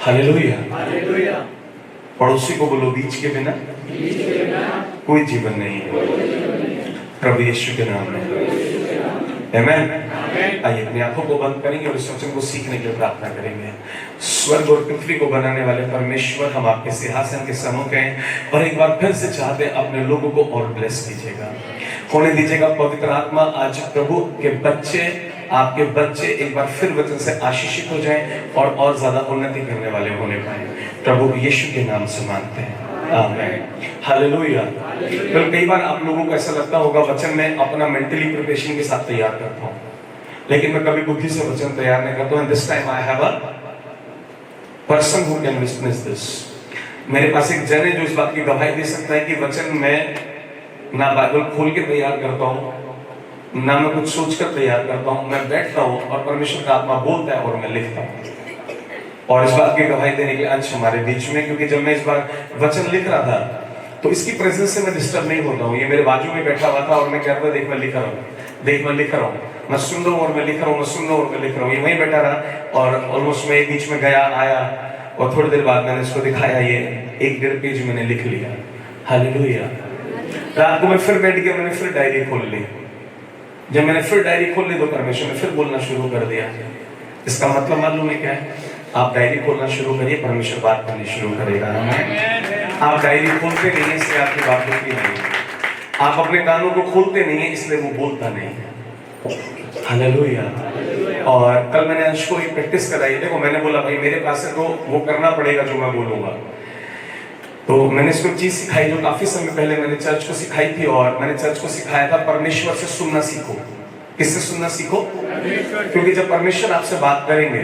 Hallelujah. पड़ोसी को बोलो, बीच के बिना कोई जीवन नहीं है, प्रभु यीशु के नाम में। आमेन। आइए अपनी आंखों को बंद करेंगे और इस वचन को सीखने के लिए प्रार्थना करेंगे। स्वर्ग और पृथ्वी को बनाने वाले परमेश्वर, हम आपके सिंहासन के सम्मुख हैं और एक बार फिर से चाहते हैं अपने लोगों को और ब्लेस कीजिएगा, होने दीजिएगा। पवित्र आत्मा आज प्रभु के बच्चे, आपके बच्चे एक बार फिर वचन से आशीषित हो जाएं और ज्यादा उन्नति करने वाले होने पाए। प्रभु यीशु के नाम से मांगते हैं, आमीन। हालेलुया। तो कई बार आप लोगों को ऐसा लगता होगा वचन में अपना मेंटली प्रिपरेशन के साथ तैयार करता हूँ, लेकिन मैं कभी बुद्धि से वचन तैयार नहीं करता हूँ। This time I have a person who can witness this. मेरे पास एक जन है जो इस बात की गवाही दे सकता है कि वचन में ना बाइबल खोल के तैयार करता हूँ, ना मैं कुछ सोचकर तैयार करता हूँ। मैं बैठता हूँ और परमेश्वर का आत्मा बोलता है और मैं लिखता हूँ। और इस बात की गवाही देने के लिए अंश हमारे बीच में, क्योंकि जब मैं इस बार वचन लिख रहा था तो इसकी प्रेजेंस से मैं डिस्टर्ब नहीं होता हूँ। ये मेरे बाजू में बैठा हुआ था और मैं कहता था, देख मैं लिख रहा हूँ, देख मैं लिख रहा हूँ, मैं सुन रहा हूँ और मैं लिख रहा हूँ, मैं सुन रहा हूँ और मैं लिख रहा हूँ। ये वहीं बैठा रहा और ऑलमोस्ट मैं बीच में गया आया और थोड़ी देर बाद मैंने इसको दिखाया, ये 1-1.5 पेज मैंने लिख लिया। हालेलुया। रात को मैं फिर बैठ गया, मैंने फिर डायरी खोल ली। जब मैंने फिर डायरी खोल ली तो परमेश्वर ने फिर बोलना शुरू कर दिया। इसका मतलब मालूम है क्या है? आप डायरी खोलना शुरू करिए, परमेश्वर बात करनी शुरू करेगा। आप डायरी खोलते नहीं है इसलिए आपकी बात होती नहीं, आप अपने कानों को खोलते नहीं है इसलिए वो बोलता नहीं है। हालेलुया। और कल मैंने अंश को एक प्रैक्टिस कराई। देखो मैंने बोला भाई मेरे पास है तो वो करना पड़ेगा जो मैं बोलूंगा। तो मैंने इसको चीज सिखाई जो काफी समय पहले मैंने चर्च को सिखाई थी, और मैंने चर्च को सिखाया था, परमेश्वर से सुनना सीखो। किससे सुनना सीखो? क्योंकि जब परमेश्वर आपसे बात करेंगे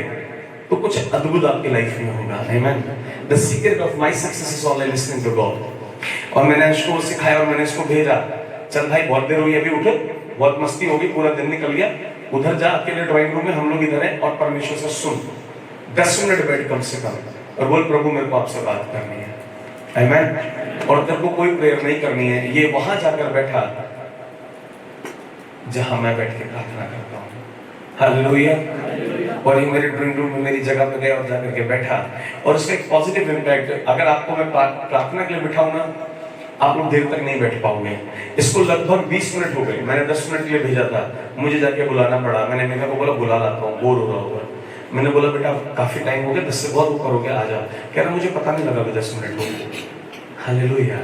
तो कुछ अद्भुत आपकी लाइफ में होगा। Amen. The secret of my success is only listening to God. और मैंने इसको सिखाया और मैंने इसको भेजा, चल भाई बहुत देर हुई, अभी उठो, बहुत मस्ती होगी, पूरा दिन निकल गया, उधर जा अकेले ड्राइंग रूम में, हम लोग इधर हैं, और परमेश्वर से सुन 10 मिनट बैठ कम से कम और बोल, प्रभु मेरे को आपसे बात करनी है। आमेन। और तेरे को कोई प्रेयर नहीं करनी है, ये वहां जाकर बैठा जहां मैं बैठ के प्रार्थना करता हूँ। हालेलुया। और ये मेरे ड्राइंग रूम में मेरी जगह पे गया और जाकर के बैठा, और उसका एक पॉजिटिव इम्पैक्ट। अगर आपको मैं प्रार्थना के लिए बिठाऊं ना, आप लोग देर तक नहीं बैठ पाओगे। इसको लगभग 20 मिनट हो गए, मैंने 10 मिनट के लिए भेजा था, मुझे जाके बुलाना पड़ा। मैंने मेघा को बोला बुला लाता हूँ, बोर हो रहा होगा। मैंने बोला बेटा काफी टाइम हो गया, 10 से बहुत ऊपर हो गया, आ जा। कह रहा मुझे पता नहीं लगा 10 मिनट हो गए। Hallelujah.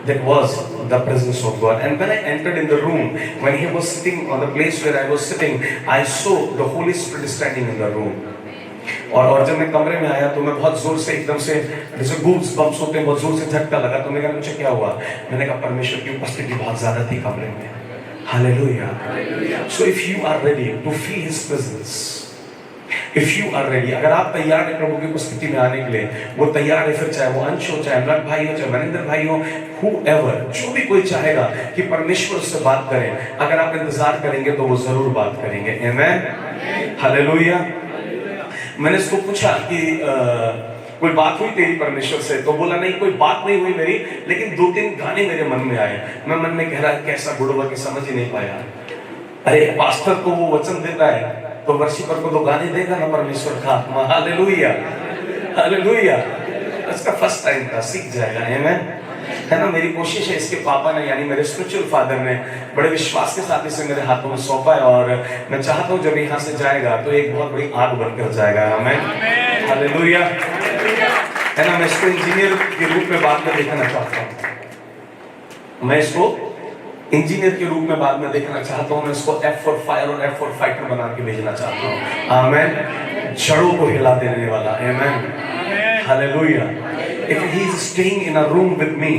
That was the presence of God. And when I entered in the room, when he was sitting on the place where I was sitting, I saw the Holy Spirit standing in the room. और जब मैं कमरे में आया तो मैं बहुत जोर से एकदम से जैसे गूज बम्स होते हैं, बहुत जोर से झटका लगा। तो मैंने कहा मुझे क्या हुआ? मैंने कहा परमेश्वर की उपस्थिति बहुत ज्यादा थी कमरे में। Hallelujah. So if you are ready to feel His presence, if you are ready, अगर आप तैयार हैं प्रभु की उपस्थिति में आने के लिए, वो तैयार है, फिर चाहे वो अंश हो, चाहे अनुराग भाई हो, चाहे मनिंदर भाई हो, whoever, जो भी कोई चाहेगा कि परमेश्वर से बात करें, अगर आप इंतजार करेंगे तो वो जरूर बात करेंगे। आमेन। हालेलुया। मैंने इसको पूछा कि कोई बात हुई तेरी परमेश्वर से? तो बोला नहीं कोई बात नहीं हुई मेरी, लेकिन 2-3 गाने मेरे मन में आए। मैं मन में कह रहा कैसा गुड़वा की समझ ही नहीं पाया। अरे पास्टर को वो वचन देता है तो वर्शिपर को तो गाने देगा ना परमेश्वर का आत्मा। हालेलुया। हालेलुया। इसका फर्स्ट टाइम था, सीख जाएगा। आमेन। है ना। मेरी कोशिश है, इसके पापा ने यानी मेरे स्पिरिचुअल फादर ने बड़े विश्वास के साथ इसे मेरे हाथों में सौंपा है, और मैं चाहता हूँ जब यहाँ से जाएगा तो एक बहुत बड़ी आग बनकर जाएगा। आमेन। हालेलुया। है ना। मैं इसको इंजीनियर के रूप में बाद में देखना चाहता हूँ, मैं इसको इंजीनियर के रूप में बाद में देखना चाहता हूँ। मैं इसको F फॉर फायर और F फॉर फाइटर बना के भेजना चाहता हूँ। आमेन। जड़ों को हिला देने वाला। आमेन। Hallelujah. If he is staying in a room with me,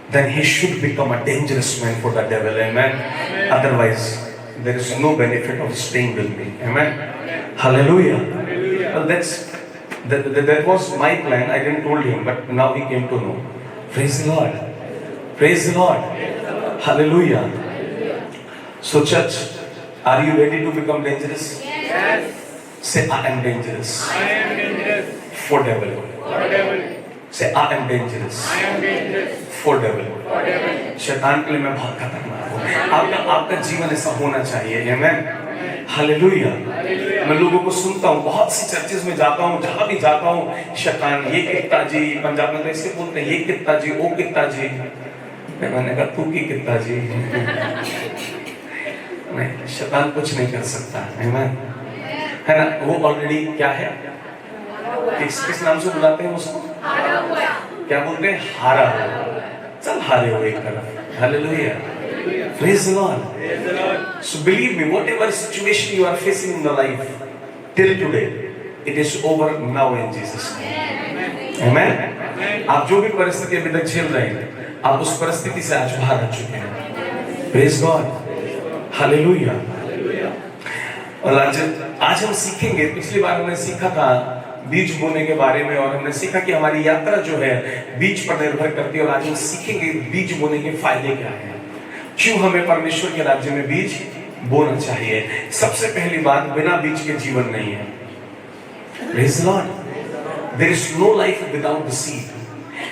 then he should become a dangerous man for the devil. Amen. Otherwise, there is no benefit of staying with me. Amen. Hallelujah. Well, that was my plan. I didn't told him, but now he came to know. Praise the Lord. Praise the Lord. Hallelujah. So, church, are you ready to become dangerous? Yes. Say, I am dangerous. I am dangerous. For devil. For devil. Say, I am dangerous. I am dangerous. For devil. For devil. शैतान के लिए मैं बहुत खतरनाक हूँ। आपका जीवन ऐसा होना चाहिए। आमेन। हालेलुया। मैं लोगों को सुनता हूँ, बहुत सी चर्चेस में जाता हूँ, जहां भी जाता हूँ शैतान ये कितना जी, पंजाब में तो इसके बोलते हैं ये कितना जी, वो कितना जी। मैंने कहा तू की कितना जी। नहीं, शैतान कुछ नहीं कर सकता, आमीन, है ना। वो ऑलरेडी क्या है, किस नाम से बुलाते हैं उसको, क्या बोलते हैं, हारा हुआ। चल हारे हो एक तरफ, hallelujah, praise the Lord. So believe me, whatever situation you are facing in the life till today, it is over now in Jesus name. Amen. आप जो भी परिस्थिति अभी तक झेल रहे हैं, आप उस परिस्थिति से आज बाहर आ चुके हैं। Praise God. हालेलुया। और आज हम सीखेंगे, पिछली बार हमने सीखा था बीज बोने के बारे में, और हमने सीखा कि हमारी यात्रा जो है बीज पर निर्भर करती है। और आज हम सीखेंगे बीज बोने के फायदे क्या हैं, क्यों हमें परमेश्वर के राज्य में बीज बोना चाहिए। सबसे पहली बात, बिना बीज के जीवन नहीं है। Praise the Lord. There is no life without the seed.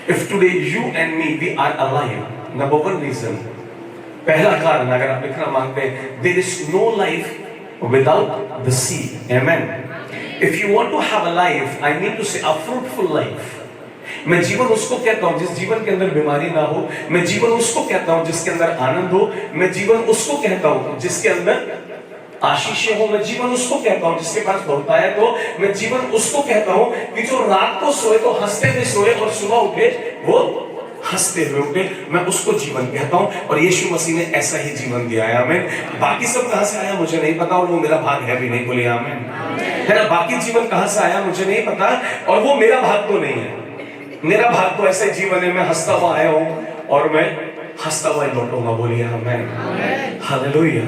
If today you and me we are alive, number one reason, पहला कारण अगर आप लिखना मांगते हैं, there is no life without the seed. Amen. If you want to have a life, I mean to say a fruitful life. मैं जीवन उसको कहता हूँ जिस जीवन के अंदर बीमारी ना हो। मैं जीवन उसको कहता हूँ जिसके अंदर आनंद हो। मैं जीवन उसको कहता हूँ जिसके अंदर आशीषें हो। मैं जीवन उसको कहता हूँ जिसके पास बहुतायत हो। मैं जीवन उसको कहता हूँ कि जो रात को सोए तो हंसते हुए सोए और सुबह उठे वो हंसते हुए उठे। मैं उसको जीवन कहता हूँ, और यीशु मसीह ने ऐसा ही जीवन दिया है। आमीन। बाकी सब कहां से आया मुझे नहीं पता, और वो मेरा भाग है भी नहीं, बोलिए आमीन, है ना। बाकी जीवन कहां से आया मुझे नहीं पता, और वो मेरा भाग तो नहीं है। मेरा भाग तो ऐसा जीवन है, मैं हंसता हुआ आया हूँ और मैं हंसता हुआ लौटूंगा, बोलिए आमीन, हालेलुया,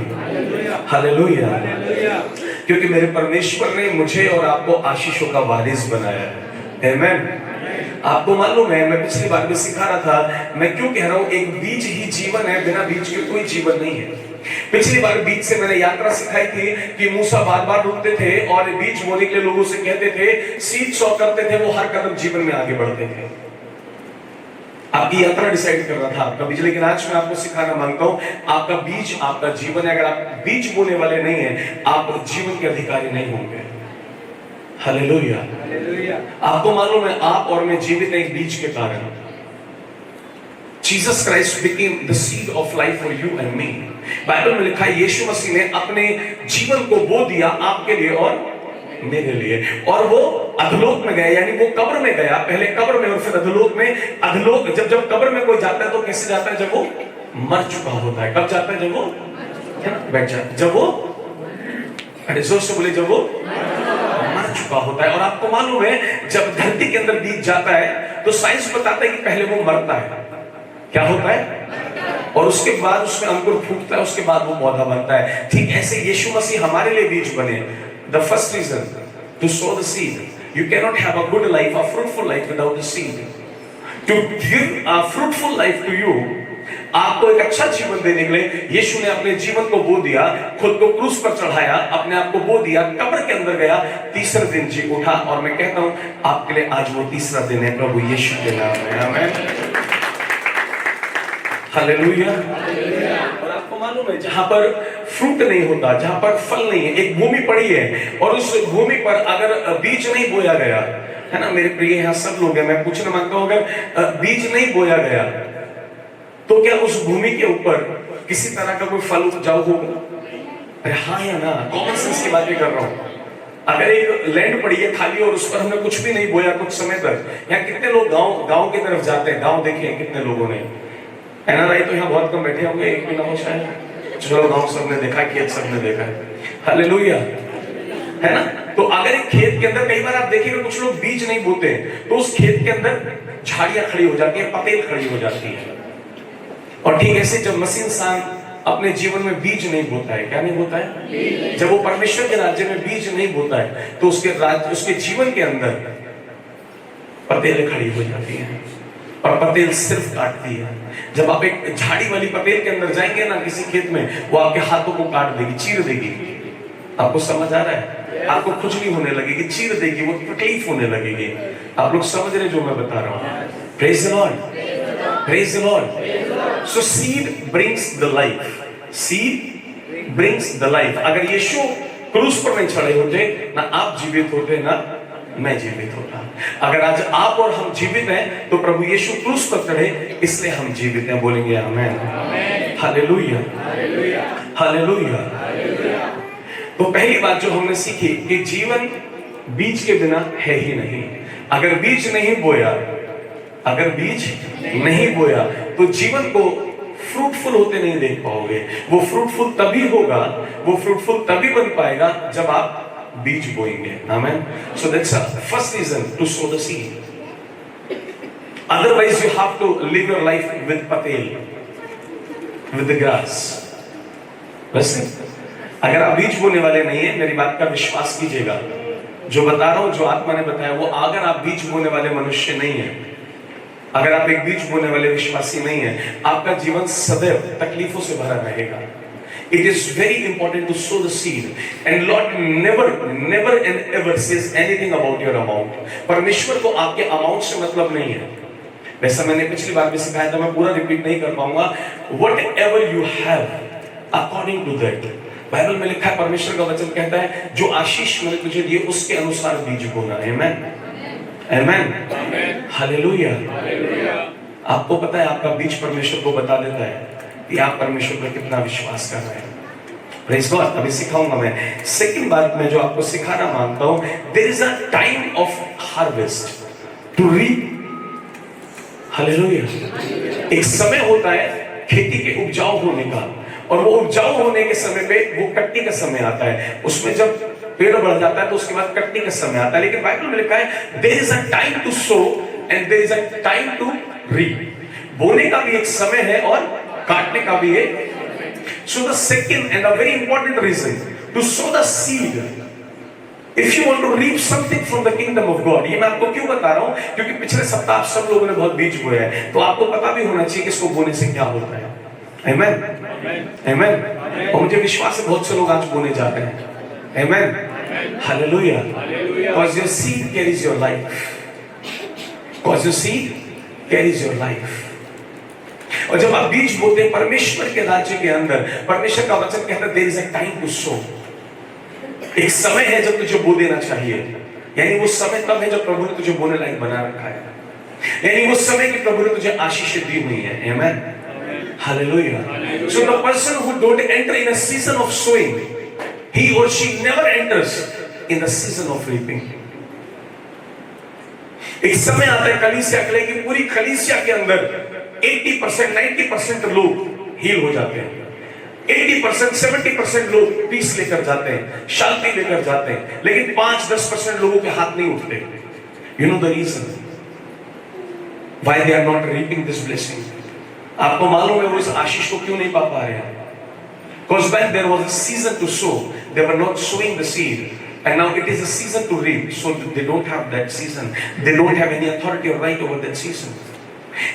हालेलुया। क्योंकि मेरे परमेश्वर ने मुझे और आपको आशीषों का वारिस बनाया है। आमीन। आपको मालूम है, मैं पिछली बार भी सिखा रहा था, मैं क्यों कह रहा हूं एक बीज ही जीवन है, बिना बीज के कोई जीवन नहीं है। पिछली बार बीज से मैंने यात्रा सिखाई थी कि मूसा बार बार रुकते थे और बीज बोने के लिए लोगों से कहते थे, सीड सॉ करते थे, वो हर कदम जीवन में आगे बढ़ते थे। आपकी यात्रा डिसाइड कर रहा था आपका बीज। लेकिन आज मैं आपको सिखाना मांगता हूं, आपका बीज आपका जीवन है। अगर आप बीज बोने वाले नहीं है, आप जीवन के अधिकारी नहीं होंगे। हालेलुया। आपको मालूम है, आप और मैं जीवित हैं एक बीज के कारण। Jesus Christ became the seed of life for you and me. Bible में लिखा है, यीशु मसीह ने अपने जीवन को बो दिया आपके लिए और मेरे लिए। और वो अधलोक में गया, यानी वो कब्र में गया, पहले कब्र में और फिर अधलोक में। अधलोक जब कब्र में कोई जाता है तो कैसे जाता है, जब वो मर चुका होता है। कब जाता है, जब वो बैठ जाता, जब वो, अरे जोर से बोले, जब वो मर चुका होता है। और आपको मालूम है, जब धरती के अंदर बीज जाता है तो साइंस बताता है कि पहले वो मरता है। क्या होता है, और उसके बाद उसमें अंकुर फूटता है, उसके बाद वो पौधा बनता है। ठीक ऐसे यीशु मसीह हमारे लिए बीज बने। The first reason to sow the seed. You cannot have a good life, a fruitful life without the seed. To give a fruitful life to you, आपको एक अच्छा जीवन देने के लिए यीशु ने अपने जीवन को बो दिया, खुद को क्रूस पर चढ़ाया, अपने आप को बो दिया, कब्र के अंदर गया, तीसरे दिन जी उठा। और मैं कहता हूं आपके लिए आज वो तीसरा दिन है, प्रभु यीशु के नाम में, आमीन, हालेलुया। और आपको मालूम है, जहां पर फ्रूट नहीं होता, जहां पर फल नहीं है, एक भूमि पड़ी है, और उस भूमि पर अगर बीज नहीं बोया गया, है ना मेरे प्रिय यहाँ सब लोग हैं, मैं पूछना मांगता हूं, अगर बीज नहीं बोया गया तो क्या उस भूमि के ऊपर किसी तरह का कोई फल उपजाऊ होगा? अरे हाँ या ना, कॉमन सेंस की बात भी कर रहा हूं। अगर एक लैंड पड़ी है खाली और उस पर हमने कुछ भी नहीं बोया कुछ समय तक, यहाँ कितने लोग गांव की तरफ जाते हैं, गांव देखे हैं कितने लोगों ने, एनआरआई तो यहाँ बहुत कम बैठे होंगे, एक भी ना हो शायद। चलो गांव सबने देखा, खेत सबने देखा है, हालेलुया, है ना। तो अगर एक खेत के अंदर कई बार आप देखेंगे कुछ लोग बीज नहीं बोते, तो उस खेत के अंदर झाड़ियां खड़ी हो जाती है, पतेल खड़ी हो जाती है। और ठीक ऐसे जब मसीह इंसान अपने जीवन में बीज नहीं बोता है, क्या नहीं बोता है, जब वो परमेश्वर के राज्य में बीज नहीं बोता है, तो उसके जीवन के अंदर पतेलें खड़ी हो जाती हैं, और पतेल सिर्फ काटती है। जब आप एक झाड़ी वाली पतेल के अंदर जाएंगे ना किसी खेत में, वो आपके हाथों को काट देगी, चीर देगी। आपको समझ आ रहा है, आपको खुजली होने लगेगी, चीर देगी, वो तकलीफ होने लगेगी। आप लोग समझ रहे जो मैं बता रहा हूँ? Praise the Lord, praise the Lord. So seed brings the life. Seed brings the life. अगर यीशु क्रूस पर नहीं चढ़े होते, ना आप जीवित होते, ना मैं जीवित होता। अगर आज आप और हम जीवित हैं तो प्रभु यीशु क्रूस पर चढ़े, इसलिए हम जीवित हैं। बोलेंगे आमेन, हालेलुया, हालेलुया। तो पहली बात जो हमने सीखी कि जीवन बीज के बिना है ही नहीं। अगर बीज नहीं बोया, अगर बीज नहीं बोया तो जीवन को फ्रूटफुल होते नहीं देख पाओगे। वो फ्रूटफुल तभी होगा, वो फ्रूटफुल तभी बन पाएगा जब आप बीज बोएंगे। Amen. So that's first reason to sow the seed. Otherwise you have to live your life with पतेल, विद द ग्रास। वैसे अगर आप बीज बोने वाले नहीं है, मेरी बात का विश्वास कीजिएगा, जो बता रहा हूं, जो आत्मा ने बताया, वो अगर आप बीज बोने वाले मनुष्य नहीं है, अगर आप एक बीज बोने वाले विश्वासी नहीं है, आपका जीवन सदैव तकलीफों से भरा रहेगा। It is very important to sow the seed, and Lord never and ever says anything about your amount. परमेश्वर को आपके अमाउंट से मतलब नहीं है। वैसा मैंने पिछली बार भी सिखाया था, मैं पूरा रिपीट नहीं कर पाऊंगा। Whatever you have, according to that, Bible में लिखा है, परमेश्वर का वचन कहता है, जो आशीष मैंने तुझे दिए उसके अनुसार बीज बोना। आमेन, आमेन, हालेलुया। आपको पता है आपका बीज परमेश्वर को बता देता है कि आप परमेश्वर पर कितना विश्वास कर रहे हैं। Praise God. अभी सिखाऊंगा मैं। सेकंड बात मैं जो आपको सिखाना मानता हूं, there is a time of harvest to reap. Hallelujah. एक समय होता है खेती के उपजाऊ होने का, और वो उपजाऊ होने के समय पे वो कटने का समय आता है। उसमें जब पेड़ बढ़ जाता है तो उसके बाद कटने का समय आता है। लेकिन बाइबल में लिखा है there is a time to sow and there is a time to reap. बोने का भी एक समय है और काटने का भी है। So the second and a very important reason to sow the seed, if you want to reap something from the kingdom of God. ये मैं आपको क्यों बता रहा हूं, क्योंकि पिछले सप्ताह आप सब लोगों ने बहुत बीज बोया है, तो आपको पता भी होना चाहिए कि इसको बोने से क्या होता है। आमेन, आमेन। और मुझे विश्वास है बहुत से लोग आज बोने जाते हैं। आमेन, hallelujah. Because your seed carries your life. Because your seed carries your life. और जब आप बीज बोते हैं परमेश्वर के राज्य के अंदर, परमेश्वर का वचन कहता है there is a time to sow. एक समय है जब तुझे बो देना चाहिए। यानी वो समय तब है जब प्रभु ने तुझे बोने लायक बना रखा है। यानी वो समय की प्रभु ने तुझे आशीष दी हुई है। Amen, hallelujah. So the person who don't enter in a season of sowing, he or she never enters in the season of reaping. एक समय आता है कलीसिया के लिए कि पूरी कलीसिया के अंदर 80% 90% लोग हील हो जाते हैं, 80% 70% लोग पीस लेकर जाते हैं, शांति लेकर जाते हैं, लेकिन 5-10% लोगों के हाथ नहीं उठते। You know the reason why they are not reaping this blessing? आपको मालूम है वो इस आशीष को क्यों नहीं पा रहे हैं? Because when there was a season to sow, they were not sowing the seed, and now it is a season to reap, so they don't have that season. They don't have any authority or right over that season.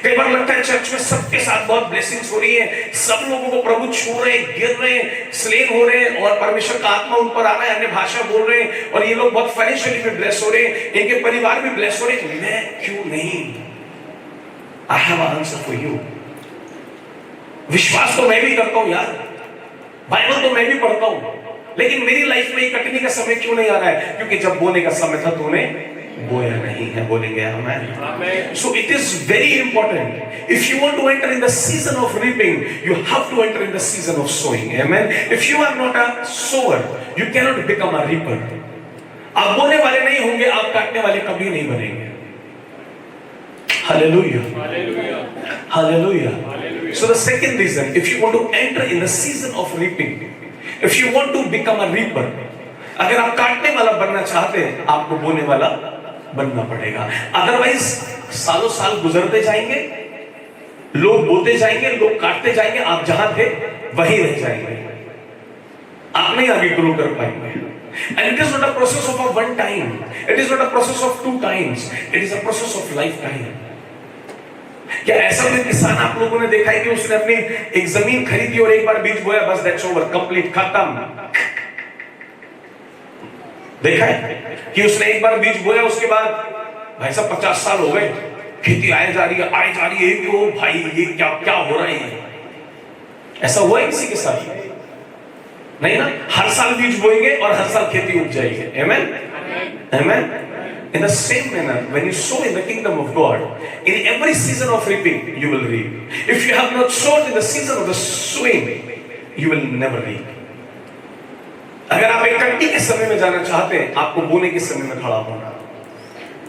कई बार लगता है church में सबके साथ बहुत blessings हो रही है, सब लोगों को प्रभु छू रहे हैं, गिर रहे हैं, स्लेन हो रहे हैं, और परमेश्वर का आत्मा उन पर आ रहा है, अन्य भाषा बोल रहे हैं, और ये लोग बहुत फाइनेंशियली भी ब्लेस हो रहे हैं, इनके परिवार भी ब्लेस हो रहे हैं। मैं क्यों नहीं? I have an answer for you. विश्वास तो मैं भी करता हूं यार, बाइबल तो मैं भी पढ़ता हूं, लेकिन मेरी लाइफ में कटने का समय क्यों नहीं आ रहा है? क्योंकि जब बोने का समय था तूने बोया नहीं है। बोलेंगे आमेन। So it is very important. If you want to enter in the season of reaping, you have to enter in the season of sowing. Amen. If you are not a sower, you cannot become a reaper. आप बोने वाले नहीं होंगे, आप काटने वाले कभी नहीं बनेंगे। Hallelujah. Hallelujah. So the second reason, if you want to enter in the season of reaping, if you want to become a reaper, अगर आप काटने वाला बनना चाहते हैं, आपको बोने वाला बनना पड़ेगा। अदरवाइज सालों साल गुजरते जाएंगे, लोग बोते जाएंगे, लोग काटते जाएंगे, आप जहां थे वहीं रह जाएंगे, आप नहीं आगे ग्रो कर पाएंगे। And it is not a process of a one time, it is not a process of 2 times, it is a process of lifetime. क्या ऐसा कोई किसान आप लोगों ने देखा है कि उसने अपनी एक जमीन खरीदी और एक बार बीज बोया, बस दैट्स ओवर, कंप्लीट, खत्म? देखा है कि उसने एक बार बीज बोया, उसके बाद भाई साहब 50 साल हो गए, खेती आए जा रही है, क्यों भाई, ये क्या क्या हो रहा है? ऐसा हुआ है किसी के साथ? नहीं ना, हर साल बीज बोएंगे और हर साल खेती उग जाएगी। आमेन, आमेन। In the same manner, when you sow in the kingdom of God, in every season of reaping, you will reap. If you have not sown in the season of the sowing, you will never reap. अगर आप एक कटनी के समय में जाना चाहते हैं, आपको बोने के समय में खड़ा होना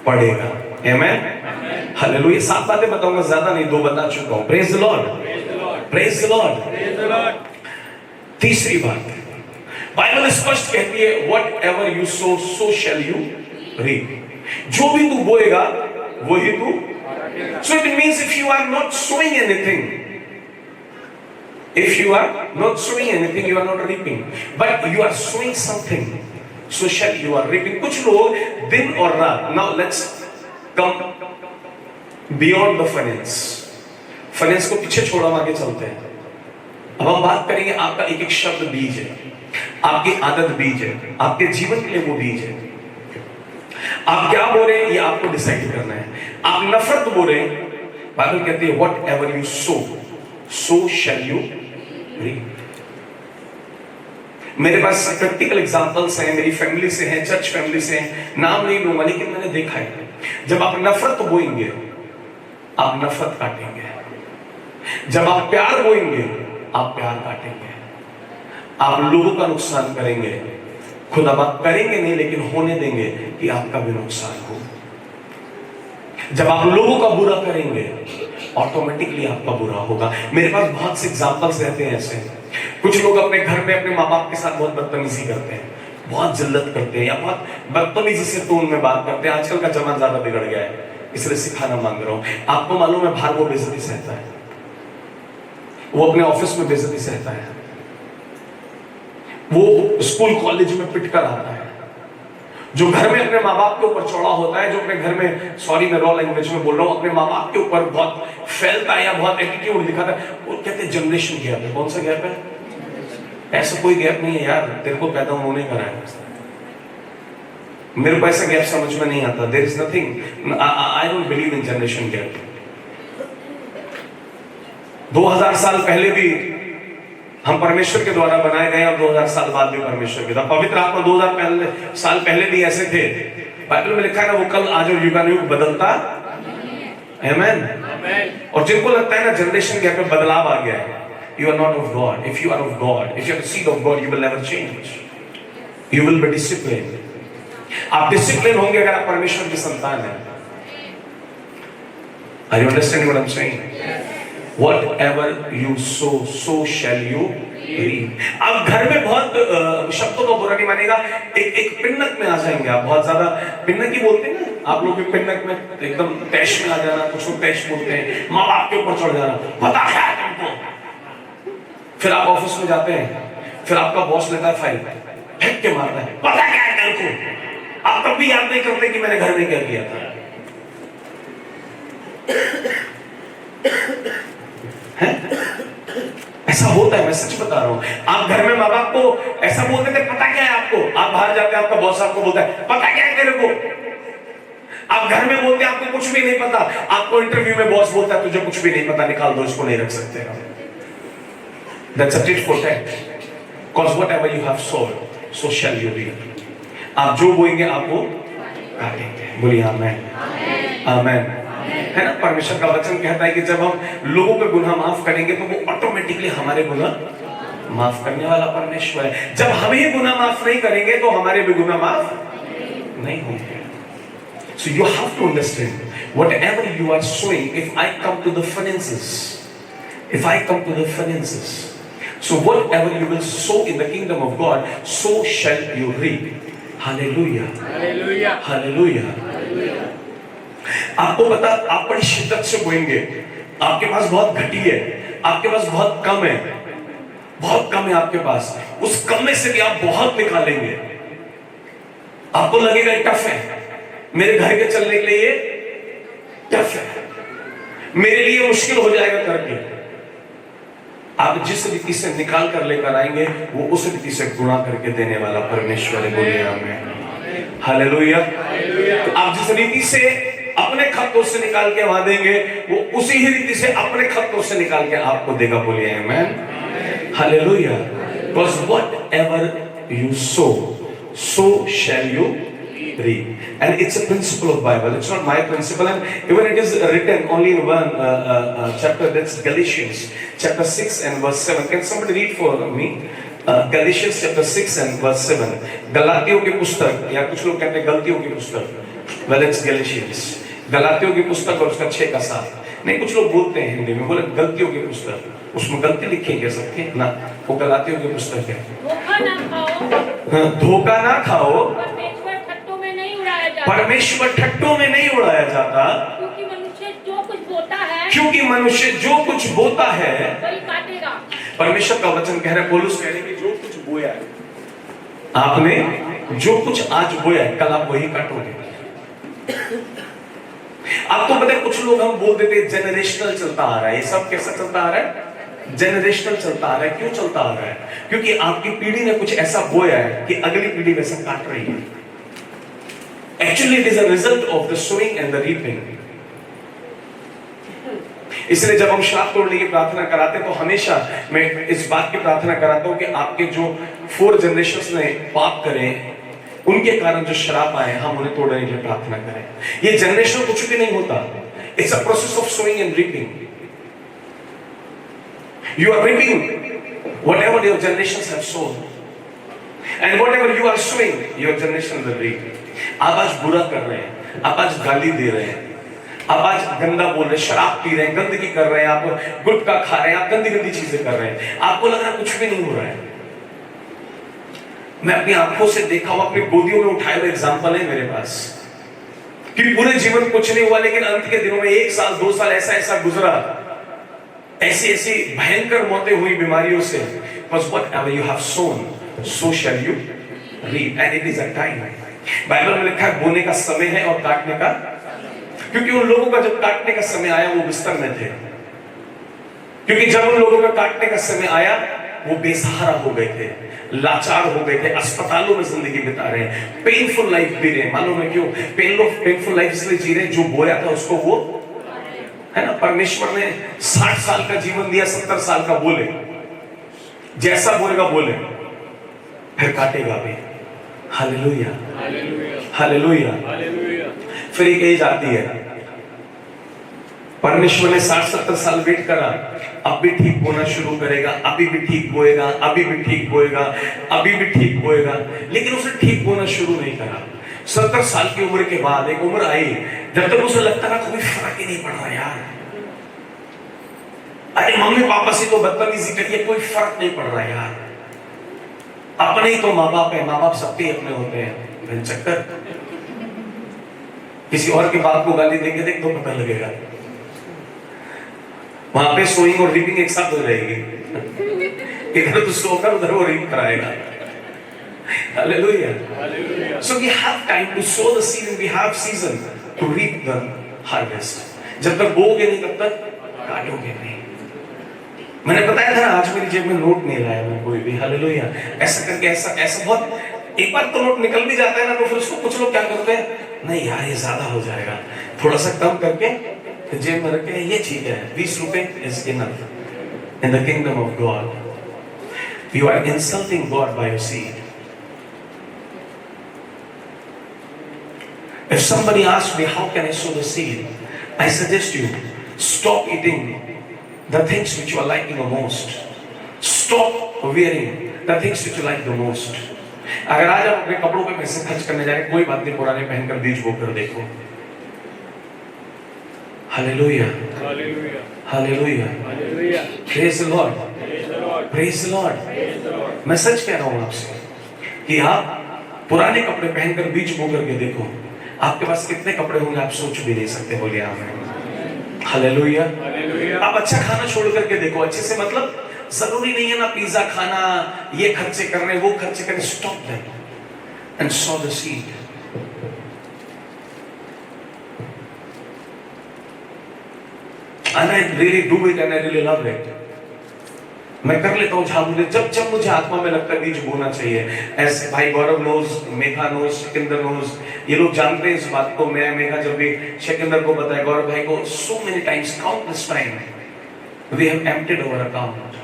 पड़ेगा। आमेन, हालेलुया। 7 बातें बताऊंगा, ज्यादा नहीं, 2 बता चुका हूं। Praise the Lord, praise the Lord. तीसरी बात, बाइबल स्पष्ट कहती है, whatever you sow, so shall you reap. जो भी तू बोएगा वही तू। So it means if you are not sowing anything, if you are not sowing anything, you are not reaping. But you are sowing something, so shall you are reaping. कुछ लोग दिन और रात, now let's come beyond the finance. Finance को पीछे छोड़ा, आगे चलते हैं। अब हम बात करेंगे, आपका एक एक शब्द बीज है, आपकी आदत बीज है, आपके जीवन के लिए वो बीज है। आप क्या बोल रहे हैं ये आपको डिसाइड करना है। आप नफरत बोल रहे हैं, बाइबल कहती है whatever you sow, so shall you reap. मेरे पास प्रैक्टिकल एग्जांपल्स हैं, मेरी फैमिली से हैं, चर्च फैमिली से हैं, नाम नहीं लूंगा, लेकिन मैंने देखा है जब आप नफरत बोएंगे आप नफरत काटेंगे, जब आप प्यार बोएंगे आप प्यार काटेंगे, आप लोगों का नुकसान करेंगे, खुद आप करेंगे नहीं लेकिन होने देंगे कि आपका भी नुकसान हो। जब आप लोगों का बुरा करेंगे ऑटोमेटिकली आपका बुरा होगा। मेरे पास बहुत से एग्जांपल्स रहते हैं ऐसे। कुछ लोग अपने घर में अपने माँ बाप के साथ बहुत बदतमीजी करते हैं, बहुत जिल्लत करते हैं, या बहुत बदतमीजी से टोन में बात करते हैं। आजकल का जमाना ज्यादा बिगड़ गया है, इसलिए सिखाना मांग रहा हूं। आपको मालूम है बाहर वो बेइज्जती सहता है, वो अपने ऑफिस में बेइज्जती सहता है, वो स्कूल कॉलेज में पिट कर आता है। जो घर में अपने माँ बाप के ऊपर चौड़ा होता है, जो अपने घर में, सॉरी मैं रॉ लैंग्वेज में बोल रहा हूँ, अपने माँ बाप के ऊपर बहुत फैलता है या बहुत एटीट्यूड दिखाता है, वो कहते हैं जनरेशन गैप है। कौन सा गैप है? ऐसा कोई गैप नहीं है यार, तेरे को पैदा उन्होंने कराया, मेरे को ऐसा गैप समझ में नहीं आता। There is nothing, I don't believe in generation gap. 2000 साल पहले भी हम परमेश्वर के द्वारा बनाए गए और 2000 साल बाद भी परमेश्वर के। पवित्र आत्मा 2000 साल पहले भी ऐसे थे। बाइबल में लिखा है ना, वो कल आज और युगानुयुग बदलता। आमेन। और जिनको लगता है ना जनरेशन गैप में बदलाव आ गया है, you are not of God. If you are of God, if you are the seed of God, you will never change, you will be discipline. आप डिसिप्लिन होंगे अगर आप परमेश्वर की संतान हैं। Are you understanding what I am saying? Whatever you sow, so shall you reap. अब घर में बहुत शब्दों का बुरा नहीं मानेगा, एक पिन्नक में आ जाएंगे आप। बहुत ज्यादा पिन्नक ही बोलते हैं ना आप लोग भी, पिन्नक में एकदम तैश में आ जाना। कुछ लोग तैश बोलते हैं, माँ बाप के ऊपर चढ़ जाना, पता क्या है तुमको। फिर आप ऑफिस में जाते हैं, फिर आपका बॉस लेता है फाइल, फेंक के मारता है, पता क्या है तेरे को। आप तब भी याद नहीं करते कि मैंने घर में क्या किया था। ऐसा होता है, मैं सच बता रहा हूं। आप घर में माँ बाप को ऐसा बोलते थे, पता क्या है आपको। आप बाहर जाते हैं, आपका बॉस आपको बोलता है, पता क्या है तेरे को। आप घर में बोलते हैं, आपको कुछ भी नहीं पता। आपको इंटरव्यू में बॉस बोलता है, तुझे कुछ भी नहीं पता, निकाल दो, इसको नहीं रख सकते। That's a tit for tat. Because whatever you have sown, so shall you reap. आप जो बोएंगे आपको काटेंगे। बोलिए आमेन, आमेन। है ना, परमेश्वर का वचन कहता है कि जब हम लोगों के गुनाह माफ करेंगे तो वो ऑटोमेटिकली हमारे गुनाह माफ करने वाला परमेश्वर है। जब हम ही गुनाह माफ नहीं करेंगे तो हमारे भी गुनाह माफ नहीं होंगे। So you have to understand whatever you are sowing. If I come to the finances, if I come to the finances, so whatever you will sow in the kingdom of God, so shall you reap. Hallelujah, hallelujah, hallelujah. आपको पता, आप बड़ी शिद्दत से बोएंगे, आपके पास बहुत घटी है, आपके पास बहुत कम है, बहुत कम है आपके पास, उस कम में से भी आप बहुत निकालेंगे। आपको लगेगा टफ है, मेरे घर के चलने के लिए टफ है, मेरे लिए मुश्किल हो जाएगा करके। आप जिस रीति से निकाल कर लेकर आएंगे वो उस रीति से गुणा करके देने वाला परमेश्वर है। बोलिए आमीन, हालेलुया। आप जिस रीति से अपने खतों से निकाल के वहां देंगे वो उसी ही रीति से अपने खतों से निकाल के आपको देगा। बोलिए आमीन, hallelujah. Because whatever you sow, so shall you reap. And it's a principle of Bible. It's not my principle, and even it is written only in one chapter. That's Galatians chapter 6 and verse 7. Can somebody read for me? Galatians chapter 6 and verse 7. गलातियों की पुस्तक, या कुछ लोग कहते हैं गलतियों की पुस्तक. Well, it's Galatians. गलातियों की पुस्तक और उसका 6 का 7. नहीं, कुछ लोग बोलते हैं हिंदी में, बोले गलतियों की पुस्तक, उसमें गलती लिखी है सबकी ना, वो गलातियों की पुस्तक है. धोखा ना खाओ, परमेश्वर ठट्टों में नहीं उड़ाया जाता, परमेश्वर ठट्टों में नहीं उड़ाया जाता, क्योंकि मनुष्य जो कुछ बोता है, क्योंकि मनुष्य जो कुछ बोता है वही काटेगा. परमेश्वर का वचन कह रहा है, पौलुस कह रहे हैं कि जो कुछ बोया है आपने, जो कुछ आज बोया है कल आप वही काटोगे. अब तो पता है कुछ लोग हम बोल देते हैं जेनरेशनल चलता आ रहा है. ये सब कैसा चलता आ रहा है? जेनरेशनल चलता आ रहा है. क्यों चलता आ रहा है? क्योंकि आपकी पीढ़ी ने कुछ ऐसा बोया है कि अगली पीढ़ी वैसा काट रही है. Actually it is a result of the sowing and the reaping. इसलिए जब हम श्राप तोड़ने की प्रार्थना कराते हैं तो हमेशा मैं इस बात की प्रार्थना कराता हूं कि आपके जो 4 जनरेशंस ने पाप करे, उनके कारण जो श्राप आए, हम उन्हें तोड़ने के लिए प्रार्थना करें. ये जनरेशन कुछ भी नहीं होता. It's a process of sowing and reaping. You are reaping whatever your generations have sown, and whatever you are sowing your generation will reap. आप आज बुरा कर रहे हैं, आप आज गाली दे रहे हैं, आप आज गंदा बोल रहे हैं, शराब पी रहे हैं, गंदगी कर रहे हैं, आप गुटखा खा रहे हैं, आप गंदी गंदी चीजें कर रहे हैं, आपको लग रहा है कुछ भी नहीं हो रहा है. मैं अपनी आंखों से देखा हुआ, अपनी गोदियों में उठाए हुए एग्जाम्पल है मेरे पास कि पूरे जीवन कुछ नहीं हुआ, लेकिन अंत के दिनों में 1 साल 2 साल ऐसा ऐसा गुजरा, ऐसी ऐसी भयंकर मौतें हुई बीमारियों से. Because whatever you have sown, so shall you reap, and it is a time. Bible में लिखा है बोने का समय है और काटने का, क्योंकि उन लोगों का जब काटने का समय आया वो बिस्तर में थे. क्योंकि जब उन लोगों का काटने का समय आया वो बेसहारा हो गए थे, लाचार हो गए थे, अस्पतालों में जिंदगी बिता रहे हैं, पेनफुल लाइफ जी रहे हैं. मालूम है क्यों पेनफुल लाइफ इसलिए जी रहे हैं? जो बोया था उसको वो, है ना, परमेश्वर ने 60 साल का जीवन दिया, 70 साल का बोले, जैसा बोलेगा बोले, फिर काटेगा भी. Hallelujah, hallelujah. फिर एक एज आती है, परमेश्वर ने 60-70 साल वेट करा, अब भी ठीक बोना शुरू करेगा, अभी भी ठीक बोएगा, अभी भी ठीक बोएगा, अभी भी ठीक बोएगा, लेकिन उसने ठीक बोना शुरू नहीं करा. 70 साल की उम्र के बाद एक उम्र आई जब तक उसे लगता ना कोई फर्क ही नहीं पड़ रहा यार, अरे मम्मी पापा से तो बदतमीजी करिए, कोई फर्क नहीं पड़ रहा यार, अपने ही तो माँ बाप है, माँ बाप सबके अपने होते हैं. चक्कर किसी और के बाप को गाली देंगे देख तो पता लगेगा. वहां पे सोइंग और रीपिंग एक साथ हो जाएगी. इधर तो सोकर उधर वो रीप कराएगा. Hallelujah. So we have time to sow the seed and we have season to reap the harvest. जब तक बोओगे नहीं तब तक काटोगे नहीं. मैंने बताया था ना, आज मेरी जेब में नोट नहीं लाया मैं कोई भी. हालेलुया. ऐसा करके ऐसा ऐसा बहुत, एक बार तो नोट निकल भी जाता है ना, तो फिर उसको कुछ लोग क्या करते हैं, नहीं यार ये ज्यादा हो जाएगा, थोड़ा सा कम करके जेब में रखे, ये ठीक है, 20 रुपए is enough in the kingdom of God. You are insulting God by your seed. If somebody asks me how can I sow the seed, I suggest you stop eating the things which you are liking the most. Stop wearing the things which you like the most. अगर आज आप अपने कपड़ों पे पैसे खर्च करने जा रहे हैं, कोई बात नहीं, पुराने पहनकर बीज बोकर देखो. Hallelujah. Hallelujah. Hallelujah. Hallelujah. Praise the Lord. Praise the Lord. Praise the Lord. Praise the Lord. मैं सच कह रहा हूं आपसे कि आप पुराने कपड़े पहनकर बीज बोकर के देखो, आपके पास कितने कपड़े होंगे आप सोच भी नहीं सकते. बोलिए आमीन. हालेलुया. Hallelujah. आप अच्छा खाना छोड़ करके देखो. अच्छे से मतलब जरूरी नहीं है ना पिज्जा खाना, ये खर्चे करने, वो खर्चे करने. Stop them and so the seed. And I really do it and I really love it. मैं कर लेता हूँ जहाँ मुझे जब मुझे आत्मा में लगता है बीज बोना चाहिए. ऐसे भाई Gaurav knows, Megha knows, Sikandar knows, ये लोग जानते हैं इस बात को. मैं मेघा जब भी सिकंदर को बताया, गौरव भाई को, so many times, countless time we have emptied our account.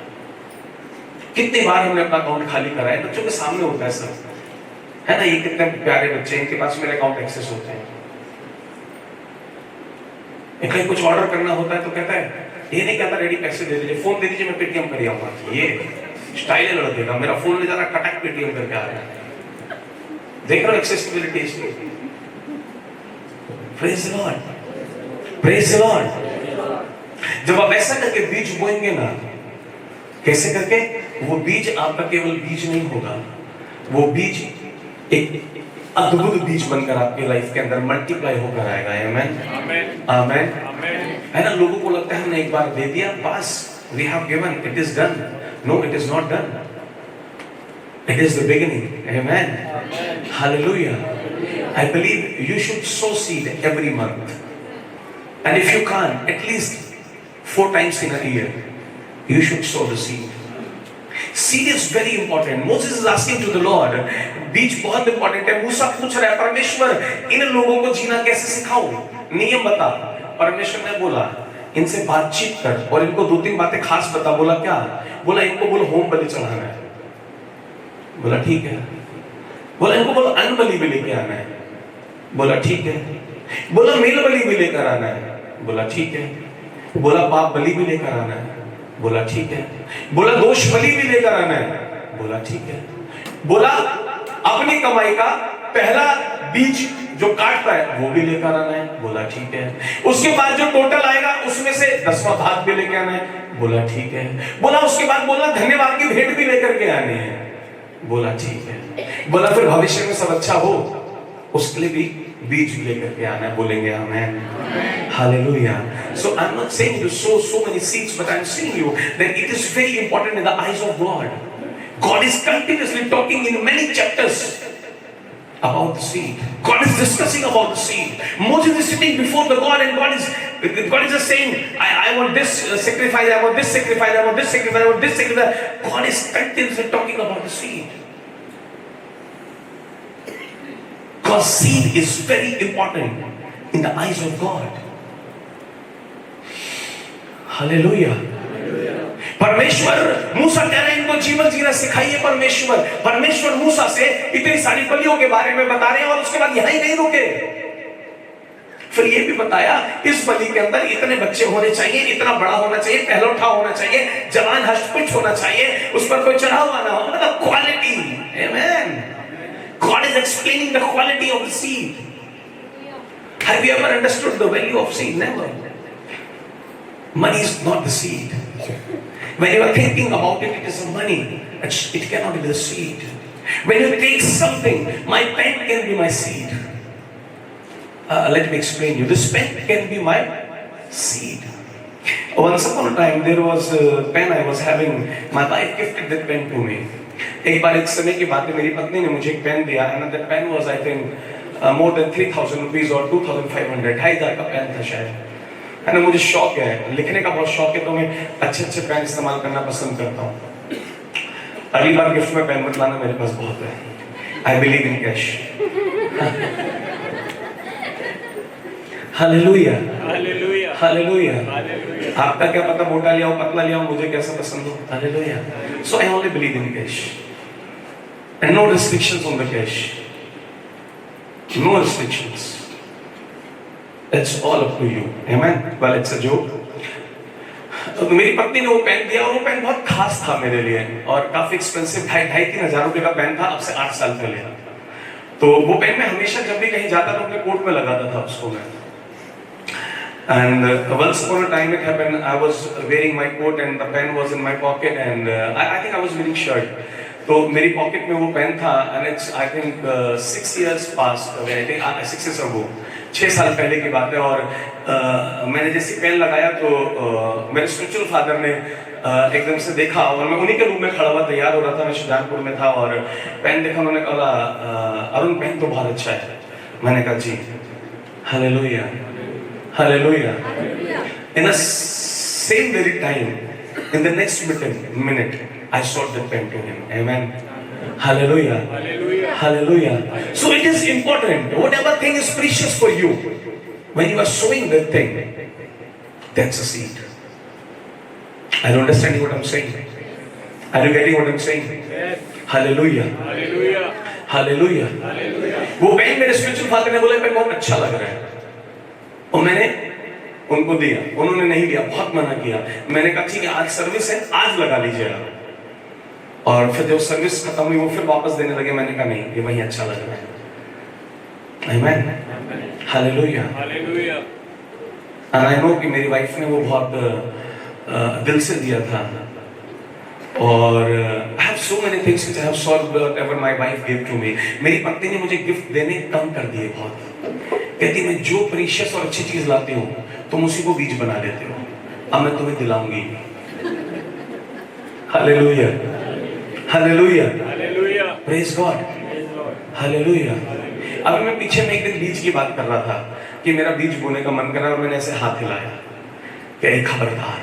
कितनी बार हमने अपना अकाउंट खाली करा है, बच्चों के सामने होता है सब, है ना। ये कितने प्यारे बच्चे, इनके पास मेरे अकाउंट एक्सेस होते हैं। कहीं कुछ ऑर्डर करना होता है तो कहता है, ये नहीं कहता रेडी पैसे दे दीजिए, फोन दे दीजिए, मैं पेटीएम कर आऊंगा। ये स्टाइल है लड़के का, मेरा फोन ले जा रहा, कटक पेटीएम करके आ रहा है। देख रहे हो एक्सेसिबिलिटी इसकी। Praise the Lord, praise the Lord. जब आप ऐसा करके बीज बोएंगे ना, कैसे करके, वो बीज आपका केवल बीज नहीं होगा, वो बीज एक अद्भुत बीज बनकर आपके लाइफ के अंदर मल्टीप्लाई होकर आएगा। आमेन, आमेन, आमेन। है ना, लोगों को लगता है हमने एक बार दे दिया बस, we have given, it is done. No, it is not done, it is the beginning. Amen, hallelujah. I believe you should sow seed every month, and if you can't, at least 4 times in a year, you should sow the seed. Seed is very important. Moses is asking to the Lord, बीज बहुत important है। मूसा पूछ रहा है, परमेश्वर इन लोगों को जीना कैसे सिखाऊं, नियम बता। परमेश्वर ने बोला, इनसे बातचीत कर और इनको 2-3 बातें खास बता। बोला क्या? बोला इनको बोल होम बलि चढ़ाना है। बोला ठीक है। बोला इनको बोल अन्न बलि भी लेके आना है। बोला ठीक है। बोला मेल बलि भी लेकर आना है। बोला ठीक है। बोला पाप बलि भी लेकर आना है। बोला ठीक है। बोला दोष बलि भी लेकर आना है। बोला ठीक है। बोला अपनी कमाई का पहला बीज जो काटता है वो भी लेकर आना है। बोला ठीक है। उसके बाद जो टोटल आएगा उसमें से 10वां भाग भी लेकर आना है। बोला ठीक है। बोला उसके बाद बोला धन्यवाद की भेंट भी लेकर के आनी है। बोला ठीक है। बोला फिर भविष्य में सब अच्छा हो उसके लिए भी बीज लेकर के आना है। बोलेंगे आमेन, hallelujah. So I'm not saying you sow so many seeds, but I'm saying you that it is very important in the eyes of God. God is continuously talking in many chapters about the seed. God is discussing about the seed. Moses is sitting before the God, and God is just saying, I want this sacrifice, I want this sacrifice, I want this sacrifice, I want this sacrifice. God is continuously talking about the seed. Because seed is very important in the eyes of God. Hallelujah. परमेश्वर मूसा कह रहे हैं इनको जीवन जीना सिखाइए। परमेश्वर मूसा से इतनी सारी बलियों के बारे में बता रहे हैं और उसके बाद यहीं नहीं रुके, फिर ये भी बताया इस बलि के अंदर इतने बच्चे होने चाहिए, इतना बड़ा होना चाहिए, पहलौठा होना चाहिए, जवान हष्टपुष्ट होना चाहिए, उस पर कोई चढ़ा हुआ ना हो, मतलब quality. Amen. God is explaining the quality of the seed. Have you ever understood the value of seed? Never. Money is not the seed. When you are thinking about it, it is the money. It cannot be the seed. When you take something, my pen can be my seed. Let me explain you. This pen can be my seed. Once upon a time, there was a pen I was having. My wife gifted that pen to me. एक बार एक समय की बात है, मेरी पत्नी ने मुझे एक पेन दिया, and that pen was I think more than 3,000 rupees or 2,500, 2,500 का पेन था शायद। है ना, मुझे शौक है, लिखने का बहुत शौक है, तो मैं अच्छे पेन इस्तेमाल करना पसंद करता हूँ। अगली बार गिफ्ट में पेन मत लाना, मेरे पास बहुत है। I believe in cash. Hallelujah, hallelujah, hallelujah. आपका क्या पता मोटा लिया हो पतला लिया हो, मुझे कैसा पसंद हो। Hallelujah. So I only believe in cash, and no restrictions on the cash. No restrictions. It's all up to you. Amen. Well, it's a joke. तो मेरी पत्नी ने वो पेन दिया और वो पेन बहुत खास था मेरे लिए और काफी एक्सपेंसिव, 2,500-3,000 रुपए का पेन था, अब से 8 साल पहले। तो वो पेन मैं हमेशा जब भी कहीं जाता था अपने कोट में लगाता था उसको मैं। And once upon a time it happened, I was wearing my coat and the pen was in my pocket, and I think I was wearing shirt. तो मेरी पॉकेट में वो पेन था, and it's I think 6 years past away. I think 6 years ago, 6 साल पहले की बात है। और मैंने जैसे पेन लगाया तो मेरे स्पिरिचुअल फादर ने एकदम से देखा और मैं उन्हीं के रूम में खड़ा हुआ तैयार हो रहा था, मैं शुजानपुर में था और पेन देखा, उन्होंने कहा अरुण पेन तो बहुत अच्छा है। मैंने कहा जी। Hallelujah, Hallelujah. In the same very time, in the next minute, I showed the pen to him. Amen. Hallelujah. Hallelujah. Hallelujah. So it is important. Whatever thing is precious for you, when you are sowing that thing, that's a seed. Are you understanding what I'm saying? Are you getting what I'm saying? Yes. Hallelujah. Hallelujah. Hallelujah. Hallelujah. वो pen मेरे spiritual father ने बोला बहुत अच्छा लग रहा है, और मैंने उनको दिया, उन्होंने नहीं दिया, बहुत मना किया। मैंने कहा ठीक है, आज सर्विस है, आज लगा लीजिए आप। और फिर जब सर्विस खत्म हुई वो फिर वापस देने लगे। मैंने कहा नहीं, ये वही अच्छा लग रहा है। Amen, hallelujah. Hallelujah. और आई नो कि मेरी वाइफ ने वो बहुत दिल से दिया था। और I have so many things which I have solved whatever my wife give to me. मेरी पत्नी ने मुझे गिफ्ट देने कम कर दिए बहुत। कहती मैं जो प्रीशियस और अच्छी चीज लाती हूँ तुम उसी को बीज बना लेते हो, अब मैं तुम्हें दिलाऊंगी। Hallelujah, hallelujah, Hallelujah. Praise God, Praise Lord. Hallelujah. अभी मैं पीछे में एक दिन बीज की बात कर रहा था कि मेरा बीज बोने का मन कर रहा है, और मैंने ऐसे हाथ हिलाया कि एक खबरदार,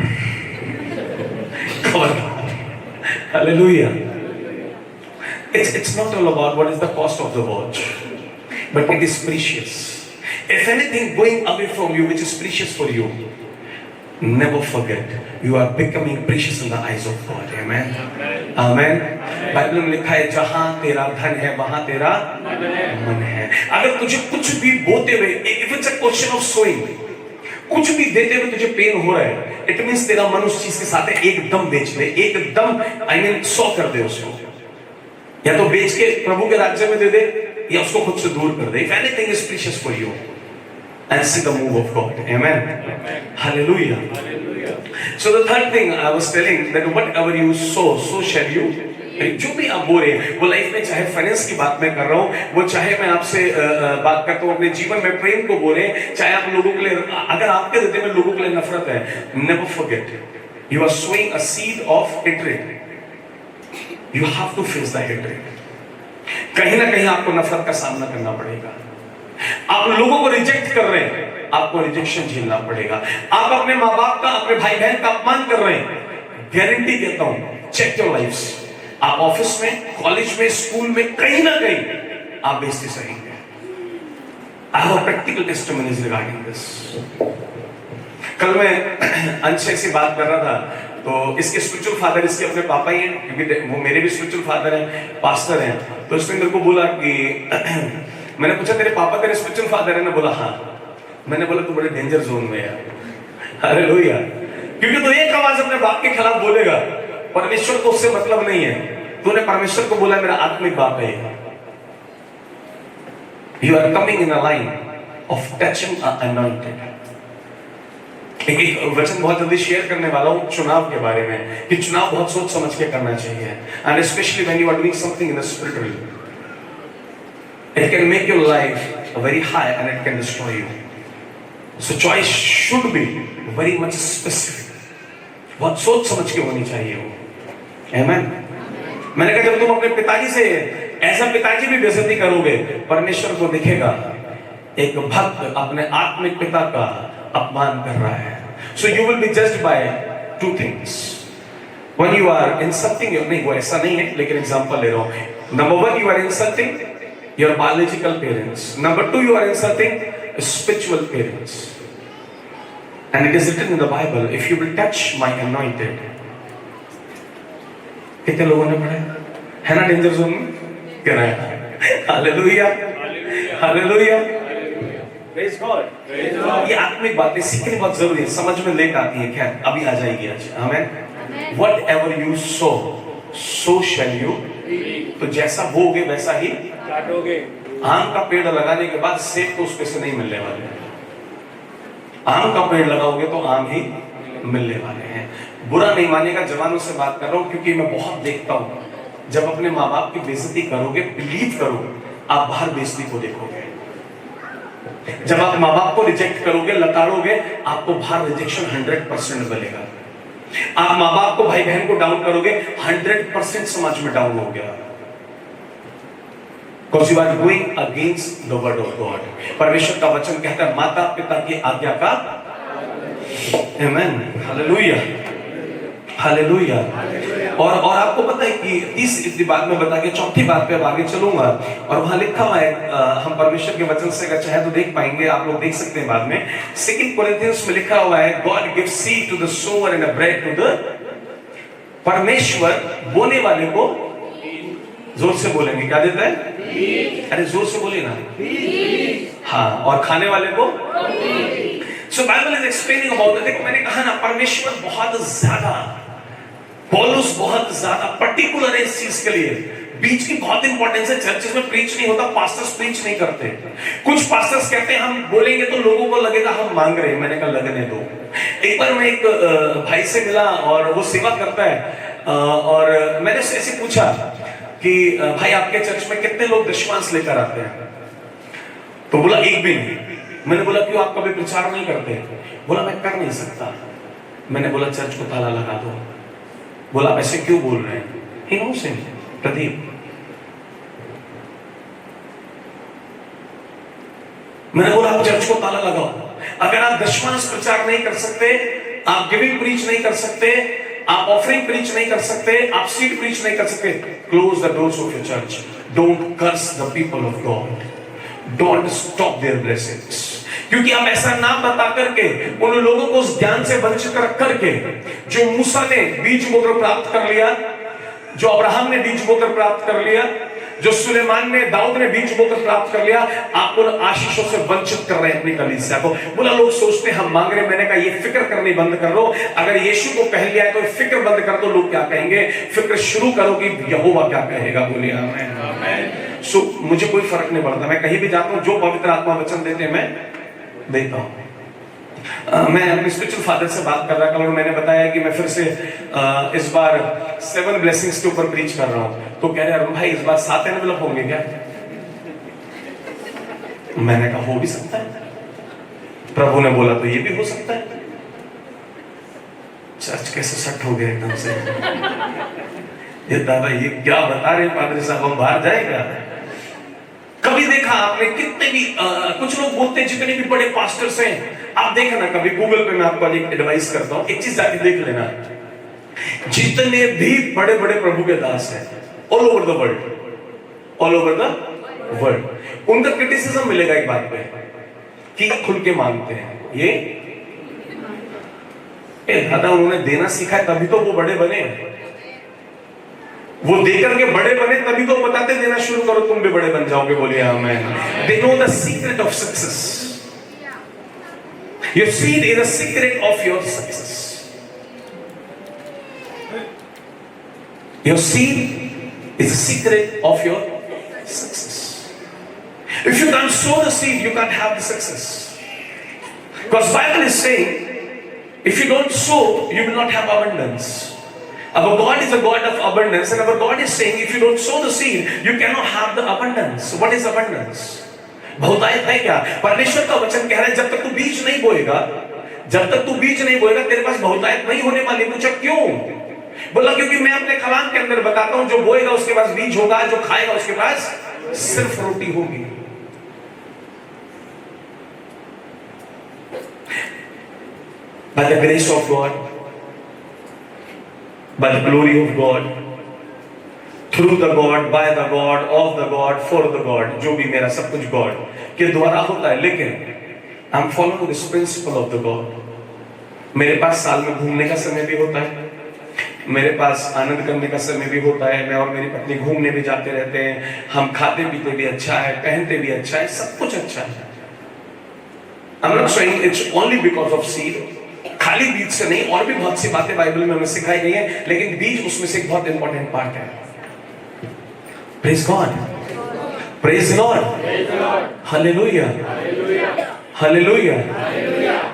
खबरदार। Hallelujah. It's not all about what is the cost of the watch, but it is precious. If anything going away from you which is precious for you, never forget you are becoming precious in the eyes of God. Amen. Amen. Bible में लिखा है जहां तेरा धन है वहां तेरा मन है। अगर तुझे कुछ भी बोते हुए, if it's a question of sowing, कुछ भी देते हुए तुझे पेन हो रहा है, इट मींस तेरा मन उस चीज के साथ है, एकदम बेच दे, एकदम आई मीन 100 कर दे उसको। या तो बेच के प्रभु के राज्य में दे दे, या उसको खुद से दूर कर दे। If anything is precious for you, and see the move of God. Amen. Hallelujah. Hallelujah. So the third thing I was telling that whatever you sow, so shall you. जो भी आप बोल रहे हैं वो लाइफ में, चाहे फाइनेंस की बात मैं कर रहा हूँ, वो चाहे मैं आपसे बात करता हूँ अपने जीवन में प्रेम को बोले, चाहे आप लोगों के लिए, अगर आपके हृदय में लोगों के लिए नफरत है, never forget you are sowing a seed of hatred. You have to face the hatred. कहीं ना कहीं आपको नफरत का सामना करना पड़ेगा। आप लोगों को रिजेक्ट कर रहे हैं, आपको रिजेक्शन झेलना पड़ेगा। आप अपने माँ बाप का, अपने भाई बहन का अपमान कर रहे हैं, गारंटी देता हूं, चेक योर लाइफ्स। आप ऑफिस में, कॉलेज में, स्कूल में, कहीं ना कहीं आप बेइज्जती सहेंगे। I have practical testimonies regarding this. कल मैं अंश से बात कर रहा था, तो इसके स्पिरिचुअल फादर इसके अपने पापा ही हैं, क्योंकि वो मेरे भी स्पिरिचुअल फादर हैं, पास्टर हैं। तो उसने मेरे को बोला कि मैंने पूछा तेरे पापा तेरे स्पिरिचुअल फादर है ना? बोला हाँ। मैंने बोला तू बड़े डेंजर जोन में है। हालेलुया। क्योंकि तू एक आवाज अपने बाप के खिलाफ बोलेगा, परमेश्वर को उससे मतलब नहीं है। तूने परमेश्वर को बोला मेरा आत्मिक बाप है। You are coming in a line of touching anointed. एक वचन बहुत जल्दी शेयर करने वाला हूं चुनाव के बारे में, कि चुनाव बहुत सोच समझ के करना चाहिए, and specially when you are doing something in the spiritual, it can make your life very high and it can destroy you. So choice should be very much specific, बहुत सोच समझ के होनी चाहिए वो। आमेन। मैंने कहा जब तुम अपने पिताजी से ऐसा पिताजी भी बेइज्जती करोगे, परमेश्वर को दिखेगा एक भक्त अपने आत्मिक पिता का अपमान कर रहा है। So you will B judged by two things. When you are insulting your, नहीं वो ऐसा नहीं है, लेकिन एग्जांपल ले रहा हूं। Number 1, you are insulting your biological parents. Number 2, you are insulting spiritual parents. And it is written in the Bible, if you will touch my anointed. कितने लोगों ने पढ़ा है ना? डेंजर जोन में कह रहा है। Hallelujah, hallelujah, praise God. ये आत्मिक बातें सीखनी बहुत जरूरी है, समझ में लेट आती है, खैर अभी आ जाएगी आज। आमेन। Whatever you sow, so shall you. तो जैसा बोगे वैसा ही काटोगे। आम का पेड़ लगाने के बाद सेब तो उसपे से नहीं मिलने वाले। आम का पेड़ लगाओगे तो आम ही मिलने वाले हैं। बुरा नहीं मानेगा, जवानों से बात कर रहा हूं, क्योंकि मैं बहुत देखता हूं, जब अपने माँ बाप की बेइज्जती करोगे, बिलीव करो आप बाहर बेइज्जती को देखोगे। जब आप माँ बाप को रिजेक्ट करोगे, लताड़ोगे, आपको बाहर रिजेक्शन 100% मिलेगा। आप माँ बाप को, भाई बहन को डाउन करोगे, 100% समाज में डाउन हो गया। Because you are going against the word of God. परमेश्वर का वचन कहता है माता पिता की आज्ञा का। Amen. Hallelujah. Hallelujah. और आपको पता है कि तीसरी बात में बता के चौथी बात पे अब आगे चलूंगा, और वहां लिखा हुआ है, हम परमेश्वर के वचन से अगर चाहे तो देख पाएंगे, आप लोग देख सकते हैं बाद में। 2 कोरिन्थियंस में लिखा हुआ है, God gives seed to the sower and a bread to the परमेश्वर बोने वाले को, जोर से बोलेंगे, क्या देता है? अरे जोर से बोले ना। हाँ, और खाने वाले को। So Bible is explaining about it. मैंने कहा ना, परमेश्वर बहुत ज्यादा, पौलुस बहुत ज्यादा पर्टिकुलर है इस चीज के लिए। बीच की बहुत इंपॉर्टेंस है। चर्चेस में प्रीच नहीं होता, पास्टर्स प्रीच नहीं करते। कुछ पास्टर्स कहते हैं हम बोलेंगे तो लोगों को लगेगा हम मांग रहे हैं। मैंने कहा लगने दो। एक बार मैं एक भाई से मिला और वो सेवा करता है, और मैंने उससे ऐसे पूछा कि भाई आपके चर्च में कितने लोग दशमांश लेकर आते हैं? तो बोला एक भी नहीं। मैंने बोला क्यों, आप कभी प्रचार नहीं करते? बोला मैं कर नहीं सकता। मैंने बोला चर्च को ताला लगा दो। बोला आप ऐसे क्यों बोल रहे हैं? He knows him, Pradeep. मैंने बोला आप चर्च को ताला लगाओ। अगर आप दशमांश प्रचार नहीं कर सकते, आप गिविंग प्रीच नहीं कर सकते, आप ऑफरिंग प्रीच नहीं कर सकते, आप सीड प्रीच नहीं कर सकते, close the doors of your church. Don't curse the people of God, don't stop their blessings. क्योंकि आप ऐसा ना बता करके उन लोगों को उस ज्ञान से वंचित कर करके, जो मूसा ने बीज बोकर प्राप्त कर लिया, जो अब्राहम ने बीज बोकर प्राप्त कर लिया, जो सुलेमान ने, दाऊद ने बीज बोकर प्राप्त कर लिया, आप उन आशीषों से वंचित कर रहे हैं अपनी कलीसिया को। बोला लोग सोचते हैं हम मांग रहे हैं। मैंने कहा ये फिक्र करनी बंद कर दो। अगर यीशु को कह लिया है तो फिक्र बंद कर दो। लोग क्या कहेंगे, फिक्र शुरू करो कि यहोवा क्या कहेगा। बोलिए आमीन। सो मुझे कोई फर्क नहीं पड़ता, मैं कहीं भी जाता हूं, जो पवित्र आत्मा वचन देते हैं मैं देता हूं। मैं अपने स्पिरिचुअल फादर से बात कर रहा था और मैंने बताया कि मैं फिर से इस बार 7 ब्लेसिंग्स के ऊपर प्रीच कर रहा हूं। तो कह रहे अरुण भाई इस बार 7 एनवेलप होंगे क्या? मैंने कहा हो भी सकता है, प्रभु ने बोला तो ये भी हो सकता है। चर्च कैसे सट हो गया एकदम से। ये दादा ये क्या बता रहे पादरी साहब, हम बाहर जाएगा? कभी देखा आपने कितने भी कुछ लोग बोलते हैं, जितने भी बड़े पास्टर्स हैं, आप देखा ना कभी गूगल पे, मैं आपको एक एडवाइस करता हूं, एक चीज जाके देख लेना। जितने भी बड़े बड़े प्रभु के दास हैं all over the world, all over the world, उनका क्रिटिसिज्म मिलेगा एक बात पे कि खुल के मांगते हैं। ये दादा उन्होंने देना सीखा है तभी तो वो बड़े बने हैं। वो देकर के बड़े बने तभी तो बताते देना शुरू करो तुम भी बड़े बन जाओगे। बोलिए आमीन। They know the secret of success. Your seed is a secret of your success. Your seed is a secret of your success. If you can't sow the seed, you can't have the success. Because Bible is saying, if you don't sow, you will not have abundance. Our God is a God of abundance, and our God is saying, if you don't sow the seed, you cannot have the abundance. What is abundance? बहुतायत है क्या? परमेश्वर का वचन कह रहा है जब तक तू बीज नहीं बोएगा, जब तक तू बीज नहीं बोएगा तेरे पास बहुतायत नहीं होने वाली। पूछा क्यों? बोला क्योंकि मैं अपने कलाम के अंदर बताता हूं, जो बोएगा उसके पास बीज होगा, जो खाएगा उसके पास सिर्फ रोटी होगी। By the grace of God, by the glory of God, through the God, by the God, of the God, for the God, जो भी मेरा सब कुछ God के द्वारा होता है। लेकिन I'm following this principle of the God। मेरे पास साल में घूमने का समय भी होता है, मेरे पास आनंद करने का समय भी होता है। मैं और मेरी पत्नी घूमने भी जाते रहते हैं, हम खाते पीते भी अच्छा है, पहनते भी अच्छा है, सब कुछ अच्छा है। I'm not saying it's only because of seed, खाली बीज से नहीं, और भी बहुत सी बातें बाइबल में हमें सिखाई गई है, लेकिन बीज उसमें से एक बहुत इंपॉर्टेंट पार्ट है। Praise God, praise the Lord, Hallelujah, Hallelujah।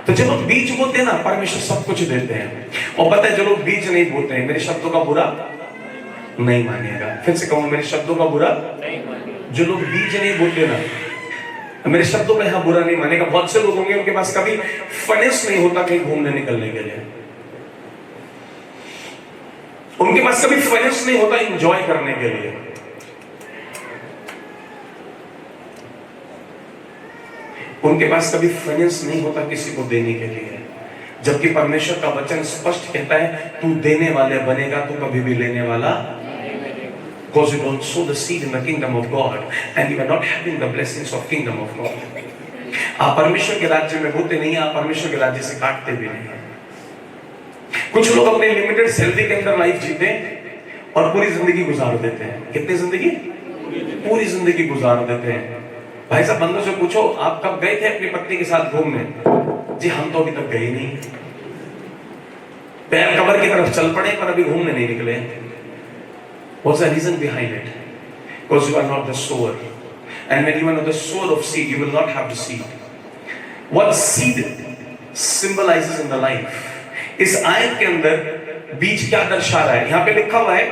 तो जब हम बीज बोते हैं ना, परमेश्वर सब कुछ देते हैं। और पता है जो लोग बीज नहीं बोते हैं, मेरे शब्दों का बुरा नहीं मानिएगा। फिर से कहूँ, मेरे शब्दों का बुरा नहीं मानिएगा। जो लोग बीज नहीं बोते ना, मेरे शब्दों का यहाँ बुरा नहीं मानेगा। बहुत से लोग होंगे उनके पास कभी फाइनेंस नहीं होता कहीं घूमने निकलने के लिए, उनके पास कभी फाइनेंस नहीं होता एंजॉय करने के लिए, उनके पास कभी फाइनेंस नहीं होता किसी को देने के लिए। जबकि परमेश्वर का वचन स्पष्ट कहता है तू देने वाले बनेगा, तू कभी भी लेने वाला। Because you don't sow the seed in the kingdom of God and you are not having the blessings of kingdom of God। आप परमेश्वर के राज्य में बोते नहीं, आप परमेश्वर के राज्य से काटते भी नहीं। कुछ लोग अपने लिमिटेड सैलरी के अंदर लाइफ जीते हैं और पूरी जिंदगी गुजार देते हैं। कितनी जिंदगी? पूरी जिंदगी गुजार देते हैं। भाई साहब बंदों से पूछो, आप कब गए थे अपनी पत्नी के साथ घूमने? जी हम तो अभी तक गए नहीं, पैर कबर की तरफ चल पड़े पर अभी घूमने नहीं निकले। What's the reason behind it? Because you are not the sower, and when you are not the sower of seed, you will not have the seed. What seed symbolizes in the life? इस आयत के अंदर बीज क्या दर्शा रहा है? यहाँ पे लिखा हुआ है,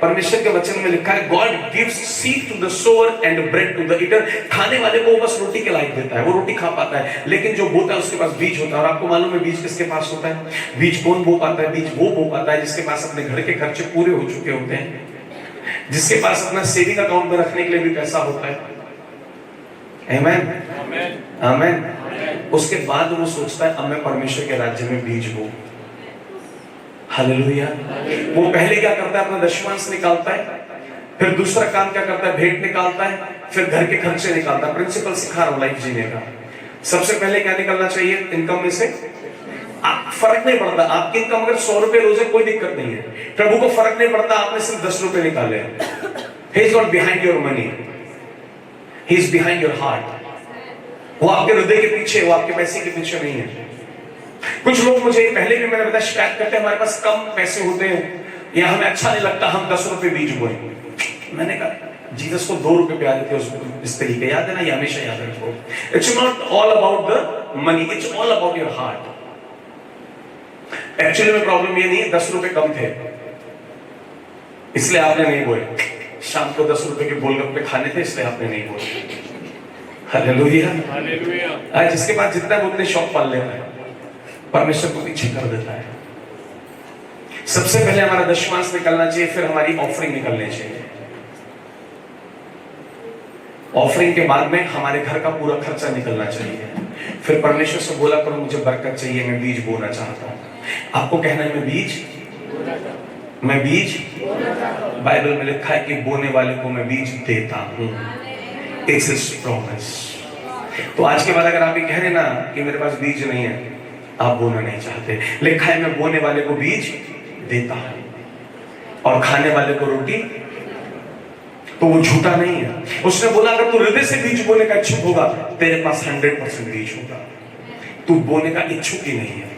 परमेश्वर के वचन में लिखा है, God gives seed to the sower and bread to the eater. खाने वाले को बस रोटी के लायक देता है, वो रोटी खा पाता है, लेकिन जो बोता है उसके पास बीज होता है। और आपको मालूम है बीज किसके पास होता है? बीज कौन बो पाता है? बीज वो बो पाता है जिसके पास अपने घर के खर्चे पूरे हो चुके होते हैं, जिसके पास अपना सेविंग अकाउंट में रखने के लिए भी पैसा होता है। आमेन, आमेन। उसके बाद वो सोचता है अब मैं परमेश्वर के राज्य में बीज बो। हालेलुया। वो पहले क्या करता है? अपना दशमांश निकालता है, फिर दूसरा काम क्या करता है? भेंट निकालता है, फिर घर के खर्चे निकालता है। प्रिंसिपल सिखा रहा हूं लाइफ जीने का। सबसे पहले क्या निकलना चाहिए इनकम में से? आप फर्क नहीं पड़ता, आपकी इनकम अगर 100 रुपए रोज है कोई दिक्कत नहीं है। प्रभु को फर्क नहीं पड़ता आपने सिर्फ 10 रुपए निकाले। He is not behind your money, he is behind your heart. वो आपके हृदय के पीछे, वो आपके पैसे के पीछे नहीं है। कुछ लोग मुझे पहले भी मैंने बताया शिकायत करते हैं, हमारे पास कम पैसे होते हैं या हमें अच्छा नहीं लगता, हम 10 रुपए बीज बोए। मैंने कहा जीसस को 2 रुपए प्यारे थे इस तरीके, याद है ना? ये हमेशा याद रखो। It's not all about the money, it's all about your heart. Actually में प्रॉब्लम ये नहीं है 10 रुपए कम थे इसलिए आपने नहीं बोए, शाम को 10 रुपए के गोलगप्पे खाने थे इसलिए आपने नहीं बोए। Hallelujah, hallelujah. आज जिसके पास जितना है उतने शौक पाल लेता है, परमेश्वर को पीछे कर देता है। सबसे पहले हमारा दशमांश निकलना चाहिए, फिर हमारी ऑफरिंग निकलनी चाहिए। ऑफरिंग के बाद में हमारे घर का पूरा खर्चा निकलना चाहिए। फिर परमेश्वर से बोला करो मुझे बरकत चाहिए, मैं बीज बोना चाहता हूं। आपको कहना है मैं बीज बाइबल में लिखा है कि बोने वाले को मैं बीज देता हूं। It's his promise. तो आज के बाद अगर आप ये कह रहे ना कि मेरे पास बीज नहीं है, आप बोना नहीं चाहते, लिखा है मैं बोने वाले को बीज देता हूं और खाने वाले को रोटी, तो वो झूठा नहीं है। उसने बोला अगर तू हृदय से बीज बोने का इच्छुक होगा तेरे पास 100% बीज होगा। तू बोने का इच्छुक ही नहीं है,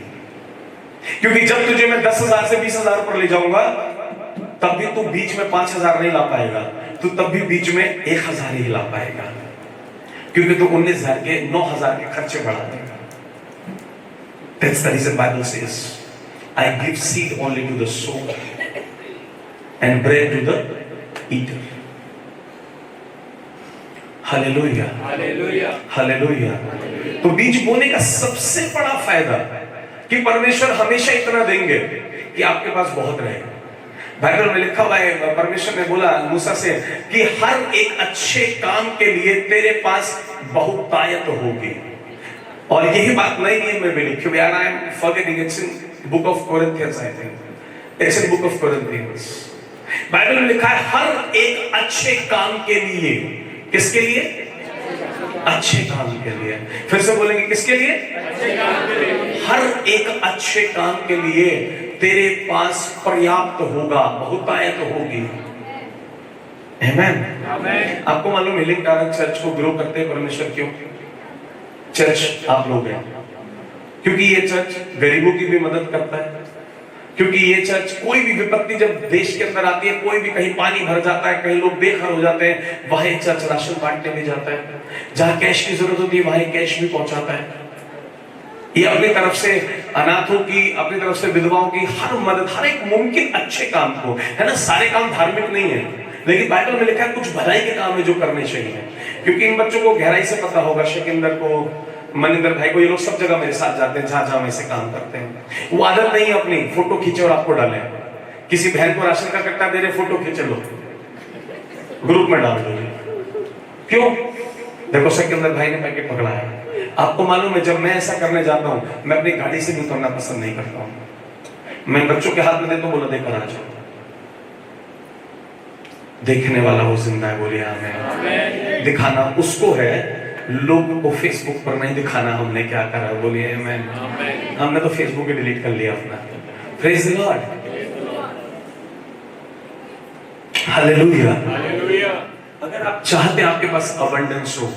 क्योंकि जब तुझे मैं 10,000 से 20,000 पर ले जाऊंगा तब भी तू बीच में 5,000 नहीं ला पाएगा, तू तब भी बीच में 1,000 ही ला पाएगा, क्योंकि तू 19,000 के 9,000 के खर्चे बढ़ा देगा। That's the reason Bible says, I give seed only to the sower and bread to the eater. Hallelujah, hallelujah, hallelujah. तो बीज बोने का सबसे बड़ा फायदा कि परमेश्वर हमेशा इतना देंगे कि आपके पास बहुत रहेगा। बाइबल में लिखा हुआ है, परमेश्वर ने बोला मूसा से कि हर एक अच्छे काम के लिए तेरे पास बहुतायत होगी। और यही बात नई नियम में भी लिखी हुई है। I am forgetting, it's in book of Corinthians, I think it's in book of Corinthians. Bible में लिखा है हर एक अच्छे काम के लिए। किसके लिए? अच्छे काम के लिए। फिर से बोलेंगे किसके लिए? अच्छे काम के लिए। हर एक अच्छे काम के लिए तेरे पास पर्याप्त होगा, बहुतायत होगी। आमेन, आमेन। आपको मालूम है हिलिंग टावर चर्च को ग्रो करते हैं परमेश्वर क्यों? चर्च आप लोग हैं, क्योंकि ये चर्च गरीबों की भी मदद करता है, क्योंकि ये चर्च कोई भी विपत्ति जब देश के अंदर आती है, कोई भी कहीं पानी भर जाता है, कहीं लोग बेघर हो जाते हैं, वहां एक चर्च राशन बांटने भी जाता है। जहां कैश की जरूरत होती है वहां कैश भी पहुंचाता है। ये अपनी तरफ से अनाथों की, अपनी तरफ से विधवाओं की हर मदद, हर एक मुमकिन अच्छे काम को, है ना। सारे काम धार्मिक नहीं है, लेकिन बाइबल में लिखा है कुछ भलाई के काम है जो करने चाहिए। क्योंकि इन बच्चों को गहराई से पता होगा, शकिंदर को, मनिंदर भाई को, ये लोग सब जगह मेरे साथ जाते हैं जहां जहां ऐसे काम करते हैं। वो आदत नहीं है अपनी फोटो खींचे और आपको डाले। किसी बहन को राशन का कट्टा दे रहे, फोटो खींचे लो ग्रुप में डाल दो। क्यों? देखो शकिंदर भाई ने पैकेट पकड़ाया। आपको मालूम है जब मैं ऐसा करने जाता हूं, मैं अपनी गाड़ी से भी उतरना पसंद नहीं करता हूं। मैं बच्चों के हाथ में देता हूं, बोला देकर आ जाओ। देखने वाला वो जिंदा है, बोलिए आमीन। दिखाना उसको है, लोगों को फेसबुक पर नहीं दिखाना। हमने क्या करा, बोलिए आमीन। हमने तो फेसबुक ही डिलीट कर लिया अपना। Praise the Lord, hallelujah. Hallelujah. अगर आप चाहते हैं आपके पास अबंडेंस हो,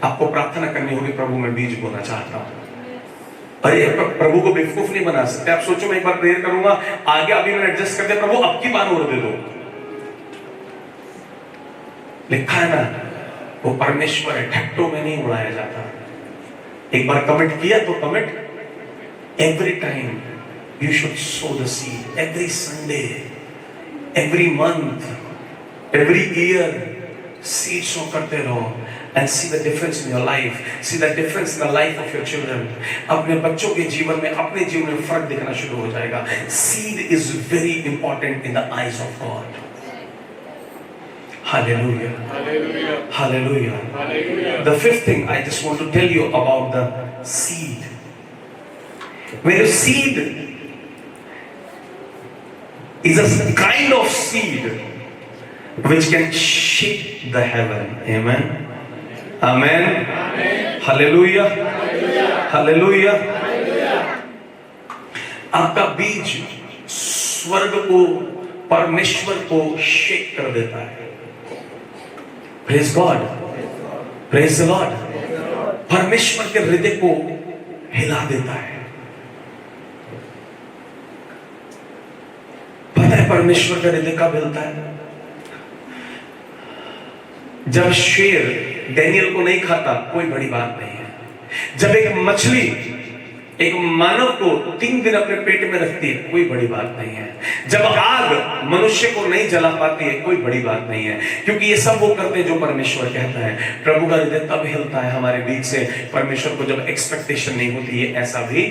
आपको प्रार्थना करनी होगी, प्रभु मैं बीज बोना चाहता हूं। अरे प्रभु को बेवकूफ नहीं बना सकते। आप सोचो मैं एक बार प्रेयर करूंगा, आगे अभी मैंने एडजस्ट कर दिया, प्रभु अब की बार और दे दो। लिखा है ना, वो परमेश्वर है, ठट्टों में नहीं उड़ाया जाता। एक बार कमिट किया तो commit, every time you should so the seed, every Sunday, every month, every year seed सो करते रहो and see the difference in your life, see the difference in the life of your children. अपने बच्चों के जीवन में, अपने जीवन में फर्क दिखना शुरू हो जाएगा। Seed is very important in the eyes of God. Hallelujah. Hallelujah. Hallelujah. Hallelujah. The fifth thing I just want to tell you about the seed. When the seed is a kind of seed which can shake the heaven. Amen. Amen. Hallelujah. Hallelujah. आपका बीज स्वर्ग को, परमेश्वर को shake कर देता है। Praise God. Praise the Lord. परमेश्वर के हृदय को हिला देता है। पता है परमेश्वर का हृदय कब हिलता है? जब शेर डैनियल को नहीं खाता, कोई बड़ी बात नहीं है। जब एक मछली एक मानव को 3 दिन अपने पेट में रखती है, कोई बड़ी बात नहीं है। जब आग मनुष्य को नहीं जला पाती है, कोई बड़ी बात नहीं है, क्योंकि ये सब वो करते हैं जो परमेश्वर कहता है। प्रभु का हृदय तब हिलता है हमारे बीच से, परमेश्वर को जब एक्सपेक्टेशन नहीं होती, ये ऐसा भी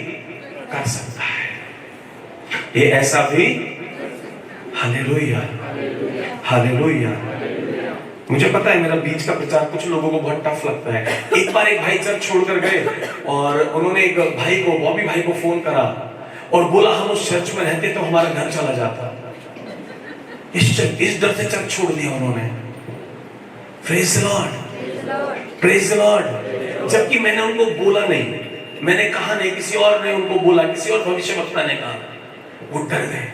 कर सकता है, ये ऐसा भी। Hallelujah, hallelujah. मुझे पता है मेरा बीच का प्रचार कुछ लोगों को बहुत टफ लगता है। एक बार एक भाई चर्च छोड़कर गए और उन्होंने एक भाई को, बॉबी भाई को फोन करा और बोला हम उस चर्च में रहते तो हमारा घर चला जाता। इस डर से चर्च छोड़ दिया उन्होंने। Praise the Lord, praise the Lord. जबकि मैंने उनको बोला नहीं, मैंने कहा नहीं, किसी और ने उनको बोला, किसी और भविष्यवक्ता ने कहा, वो डर गए।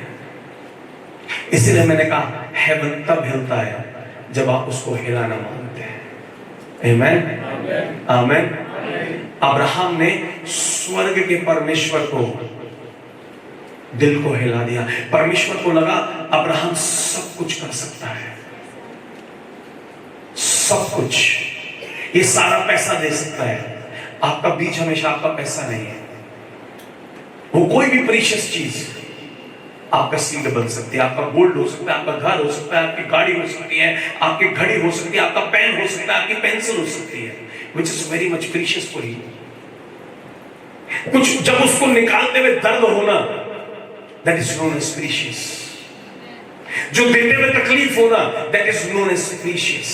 इसलिए मैंने कहा हेवन तब हिलता है जब आप उसको हिलाना मानते हैं। आमेन, आमेन। अब्राहम ने स्वर्ग के परमेश्वर को, दिल को हिला दिया। परमेश्वर को लगा अब्राहम सब कुछ कर सकता है, सब कुछ, ये सारा पैसा दे सकता है। आपका बीज हमेशा आपका पैसा नहीं है, वो कोई भी प्रीशियस चीज आपका सीड बन सकती है। आपका गोल्ड हो सकता है, आपका घर हो सकता है, आपकी गाड़ी हो सकती है, आपकी घड़ी हो सकती है, आपका पेन हो सकता है, आपकी पेंसिल हो सकती है, which is very much precious for you. कुछ जब उसको निकालते हुए दर्द होना, that is known as precious. जो देते हुए तकलीफ होना, that is known as precious.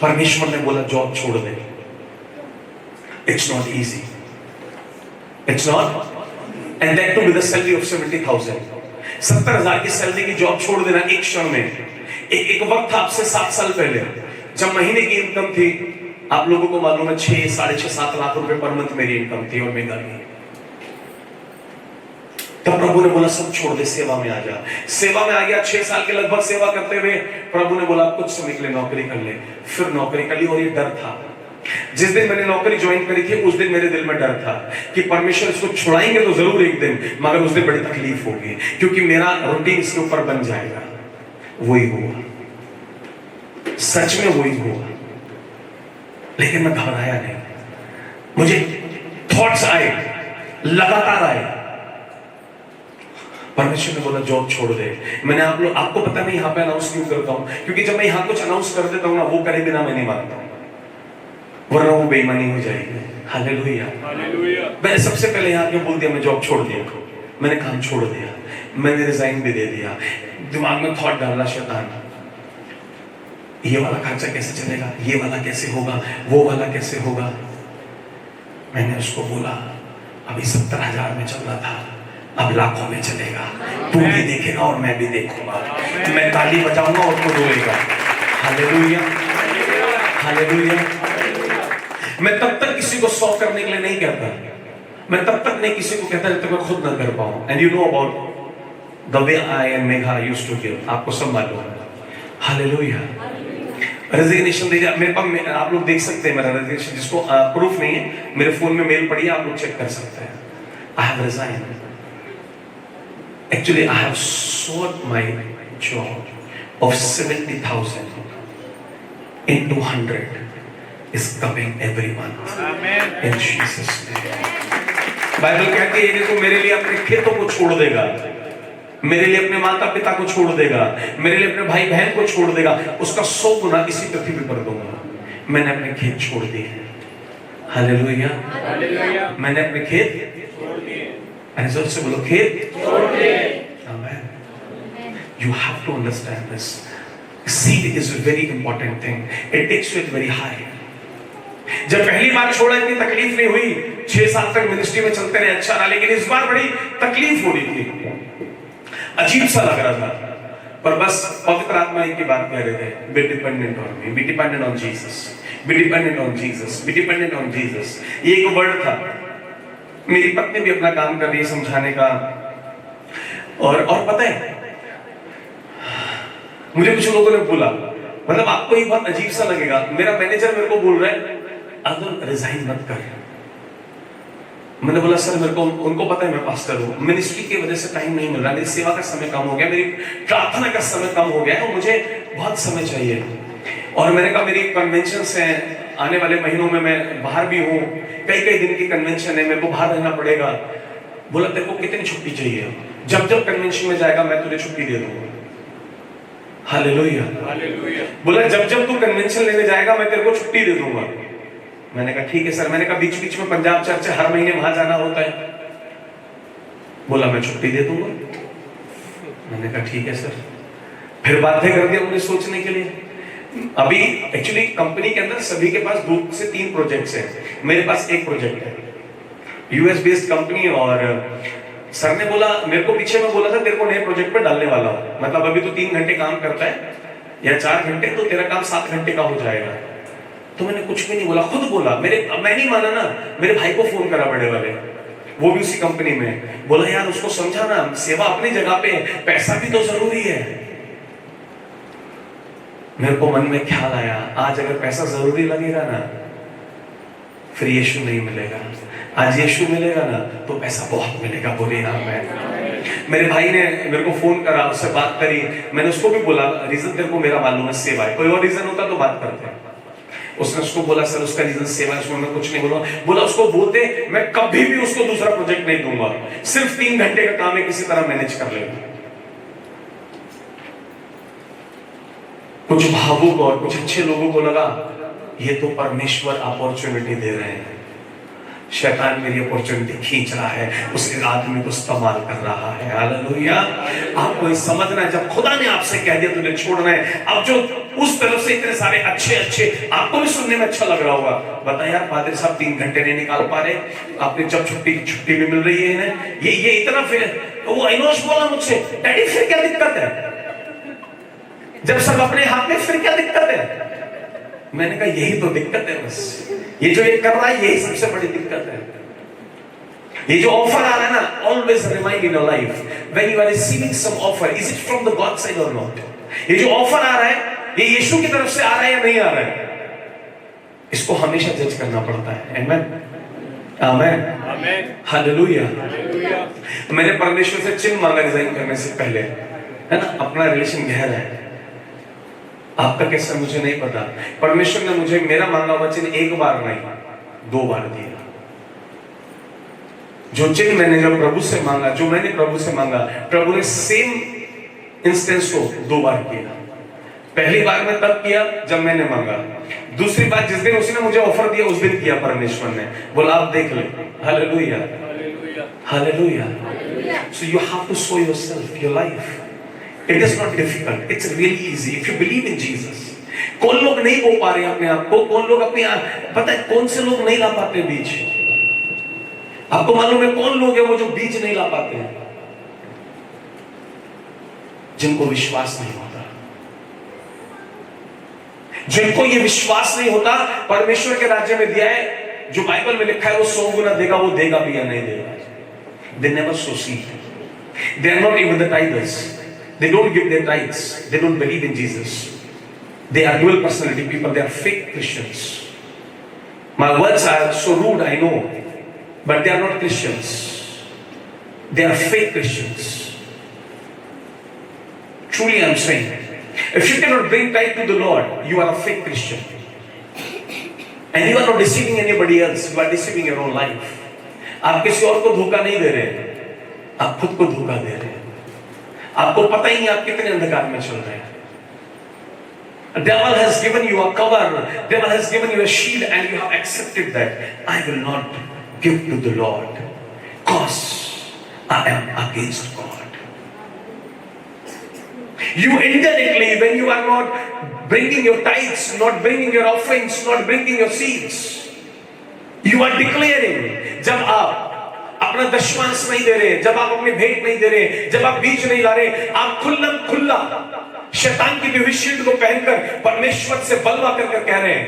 परमेश्वर ने बोला जॉब छोड़ दे। It's not easy. It's not. And that too with a salary of 70,000. 70,000 की सैलरी की जॉब छोड़ देना एक क्षण में। एक वक्त था आपसे 7 साल पहले, जब महीने की इनकम थी, आप लोगों को मालूम है 6, 6.5, 7 लाख रुपए पर मंथ मेरी इनकम थी और मैं घर में। तब प्रभु ने बोला सब छोड़ दे, सेवा में आ जा। सेवा में आ गया। 6 साल के लगभग सेवा करते हुए प्रभु ने बोला कुछ समय के लिए नौकरी कर ले। फिर नौकरी कर ली और ये डर था। जिस दिन मैंने नौकरी ज्वाइन करी थी उस दिन मेरे दिल में डर था कि परमेश्वर इसको छुड़ाएंगे तो जरूर एक दिन, मगर उस दिन बड़ी तकलीफ होगी क्योंकि मेरा रूटीन इसके ऊपर बन जाएगा। वही हुआ, सच में वही हुआ। लेकिन मैं घबराया नहीं। मुझे थॉट्स आए, लगातार आए। परमेश्वर ने बोला जॉब छोड़ दे। मैंने आपको पता नहीं यहाँ पे अनाउंस क्यों करता हूँ, क्योंकि जब मैं यहाँ कुछ अनाउंस कर देता हूँ ना, वो करे बिना मैं नहीं मानता हूँ, वरना वो बेईमानी हो जाएगी। Hallelujah, hallelujah. मैंने सबसे पहले यहाँ के बोल दिया मैं जॉब छोड़ दिया, मैंने काम छोड़ दिया, मैंने रिजाइन भी दे दिया। दिमाग में थॉट डालना शैतान, ये वाला खर्चा कैसे चलेगा, ये वाला कैसे होगा, वो वाला कैसे होगा। मैंने उसको बोला अभी 70,000 में चल रहा था, अब लाखों में चलेगा। तू भी देखेगा और मैं भी देखूंगा। मैं ताली बजाऊंगा और तू रोएगा। Hallelujah, hallelujah. मैं तब तक किसी को 100 करने के लिए नहीं कहता, मैं तब तक नहीं किसी को कहता जब तक मैं खुद ना कर पाऊं। And you know about the way I and Megha used to give, आपको सब मालूम है। हालेलुया। रेजिग्नेशन दे मेरे पास, आप लोग देख सकते हैं मेरा रेजिग्नेशन, जिसको प्रूफ नहीं है मेरे फोन में मेल पड़ी है, आप लोग चेक कर सकते हैं। I have resigned. Actually I have sold my job of 70,000 into 100 is coming every month. Amen. In Jesus name. Bible कहती है देखो मेरे लिए अपने खेतों को छोड़ देगा, मेरे लिए अपने माता पिता को छोड़ देगा, मेरे लिए अपने भाई बहन को छोड़ देगा, उसका 100 गुना इसी पृथ्वी पर दूंगा। मैंने अपने खेत छोड़ दिए। हालेलुया। हालेलुया। मैंने अपने खेत छोड़ दिए। and जोर से बोलो खेत छोड़ दिए। Amen. You have to understand this. Seed is a very important thing. It takes you very high. जब पहली बार छोड़ा इतनी तकलीफ नहीं हुई, 6 साल तक मिनिस्ट्री में चलते रहे, अच्छा रहा, लेकिन इस बार बड़ी तकलीफ हो रही थी, अजीब सा लग रहा था। पर बस पवित्र आत्मा एक ही बात कह रहे थे, be dependent on me, be dependent on Jesus, be dependent on Jesus, be dependent on Jesus. ये एक वर्ड था। मेरी पत्नी भी अपना काम कर रही है समझाने का, और पता है मुझे कुछ लोगों ने बोला, मतलब आपको ये बहुत अजीब सा लगेगा, मेरा मैनेजर मेरे को बोल रहा है अब्दुल रिजाइन मत कर। मैंने बोला सर मेरे को, उनको पता है मैं पास्टर हूँ, मिनिस्ट्री की वजह से टाइम नहीं मिल रहा, मेरी सेवा का समय कम हो गया, मेरी प्रार्थना का समय कम हो गया है, और मुझे बहुत समय चाहिए। और मैंने कहा मेरी कन्वेंशंस हैं, आने वाले महीनों में मैं बाहर भी हूँ, कई दिन की कन्वेंशन है, मेरे को बाहर रहना पड़ेगा। बोला तेरे को कितनी छुट्टी चाहिए? जब कन्वेंशन में जाएगा मैं तुझे छुट्टी दे दूंगा। हालेलुया। हालेलुया। बोला जब तू कन्वेंशन लेने जाएगा मैं तेरे को छुट्टी दे दूंगा। मैंने कहा ठीक है सर। मैंने कहा बीच में पंजाब चर्च हर महीने वहां जाना होता है। बोला मैं छुट्टी दे दूंगा। मैंने कहा ठीक है सर। फिर बातें कर दिया मुझे सोचने के लिए। अभी एक्चुअली कंपनी के अंदर सभी के पास 2 से 3 प्रोजेक्ट्स हैं, मेरे पास एक प्रोजेक्ट है, यूएस बेस्ड कंपनी। और सर ने बोला, मेरे को पीछे में बोला था तेरे को नए प्रोजेक्ट पे डालने वाला हूं, मतलब अभी तो 3 घंटे काम करता है या 4 घंटे, तो तेरा काम 7 घंटे का हो जाएगा। तो मैंने कुछ भी नहीं बोला, खुद बोला। मैं नहीं माना ना, मेरे भाई को फोन करा बड़े वाले, वो भी उसी कंपनी में। बोला यार उसको समझा ना, सेवा अपनी जगह पे है, पैसा भी तो जरूरी है। मेरे को मन में ख्याल आया, आज अगर पैसा जरूरी लगेगा ना फिर यीशु नहीं मिलेगा, आज यीशु मिलेगा ना तो पैसा बहुत मिलेगा। बोले आमीन। मेरे भाई ने मेरे को फोन करा, उससे बात करी, मैंने उसको भी बोला रीजन तेरे को मेरा मालूम है, सेवा है, कोई और रीजन होता तो बात करते हैं। उसने उसको बोला सर उसका रीजन सेवा है, उसमें मैं कुछ नहीं बोला। बोला उसको बोलते मैं कभी भी उसको दूसरा प्रोजेक्ट नहीं दूंगा, सिर्फ 3 घंटे का काम है, किसी तरह मैनेज कर लेगा। कुछ भावुक और कुछ अच्छे लोगों को लगा ये तो परमेश्वर अपॉर्चुनिटी दे रहे हैं, शैतान मेरी अपॉर्चुनिटी खींच रहा है, उस आदमी को इस्तेमाल कर रहा है। हालेलुया। आपको ये समझना है, जब खुदा ने आपसे कह दिया तुझे छोड़ना है, अब जो उस तरफ से इतने सारे अच्छे आपको भी सुनने में अच्छा लग रहा होगा, बता यार पादरी साहब 3 घंटे नहीं निकाल पा रहे, आपने जब छुट्टी भी मिल रही है इन्हें, ये इतना। फिर वो अनोश बोला मुझसे, डैडी फिर क्या दिक्कत है, जब सब अपने हाथ में फिर क्या दिक्कत है? मैंने कहा यही तो दिक्कत है, बस ये जो ये कर रहा है यही सबसे बड़ी दिक्कत है। ये जो ऑफर आ रहा है ना, always remind in your life when you are receiving some offer, is it from the God side or not. ये जो ऑफर आ रहा है ये यीशु की तरफ से आ रहा है या नहीं आ रहा है, इसको हमेशा जज करना पड़ता है। आमेन, आमेन, आमेन, हालेलुया। हालेलुया। मैंने परमेश्वर से चिन्ह मांगा रिजाइन करने से पहले, है ना, अपना रिलेशन गहरा है, आपका कैसा मुझे नहीं पता। परमेश्वर ने मुझे मेरा मांगा वचन 1 बार नहीं 2 बार दिया। जो चिन्ह मैंने जब प्रभु से मांगा, जो मैंने प्रभु से मांगा, प्रभु ने सेम इंस्टेंस को 2 बार किया। पहली बार में तब किया जब मैंने मांगा, दूसरी बार जिस दिन उसने मुझे ऑफर दिया उस दिन किया परमेश्वर ने। बोला आप देख ले। Hallelujah, hallelujah. So you have to show yourself, your life. It is not difficult. It's really easy if you believe in Jesus. कौन लोग नहीं हो पा रहे अपने आप को, कौन लोग अपने पता है कौन से लोग नहीं ला पाते बीज? आपको मालूम है कौन लोग हैं वो जो बीज नहीं ला पाते हैं? जिनको विश्वास नहीं होता, जिनको ये विश्वास नहीं होता परमेश्वर के राज्य में दिया है जो बाइबल में लिखा है वो 100 गुना देगा, वो देगा भी या नहीं देगा। They never sow seed. They are not even the tithers. They don't give their tithes. They don't believe in Jesus. They are dual personality people. They are fake Christians. My words are so rude, I know, but they are not Christians. They are fake Christians. Truly, I am saying, if you cannot bring tithe to the Lord, you are a fake Christian. And you are not deceiving anybody else. You are deceiving your own life. आप किसी और को धोखा नहीं दे रहे, आप खुद को धोखा दे रहे हैं। आपको पता ही नहीं आप कितने अंधकार में चल रहे हैं। Devil has given you a cover, devil has given you a shield, and you have accepted that. I will not give to the Lord, cause I am against God. You indirectly, when you are not bringing your tithes, not bringing your offerings, not bringing your seeds, you are declaring, जब आप अपना दशमांश नहीं दे रहे, जब आप अपने भेंट नहीं दे रहे, जब आप बीज नहीं ला रहे, आप खुल्ला शैतान की दिव्य शील्ड को पहनकर परमेश्वर से बलवा कर कह रहे हैं,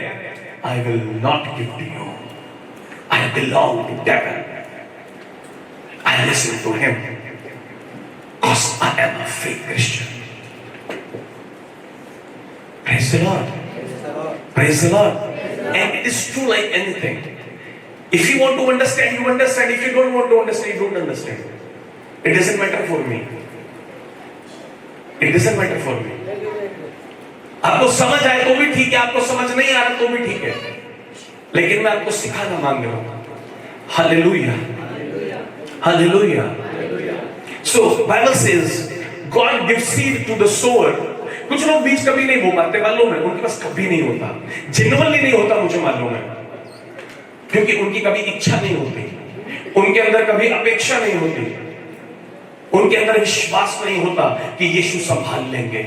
I will not give to you. I belong to devil. I listen to him because I am a fake Christian. Praise the Lord. Praise the Lord. And it is true like anything. If you want to understand, you understand. If you don't want to understand, you don't understand. It doesn't matter for me. It doesn't matter for me. आपको समझ आए तो भी ठीक है, आपको समझ नहीं आ रहा तो भी ठीक है, लेकिन मैं आपको सिखाना मांग रहा हूं। Hallelujah. Hallelujah. So Bible says God gives seed to the sower. कुछ लोग बीज कभी नहीं बो पाते, मालूम है, उनके पास कभी नहीं होता, जेन्युइनली नहीं होता, मुझे मालूम है, क्योंकि उनकी कभी इच्छा नहीं होती, उनके अंदर कभी अपेक्षा नहीं होती, उनके अंदर विश्वास नहीं होता कि यीशु संभाल लेंगे।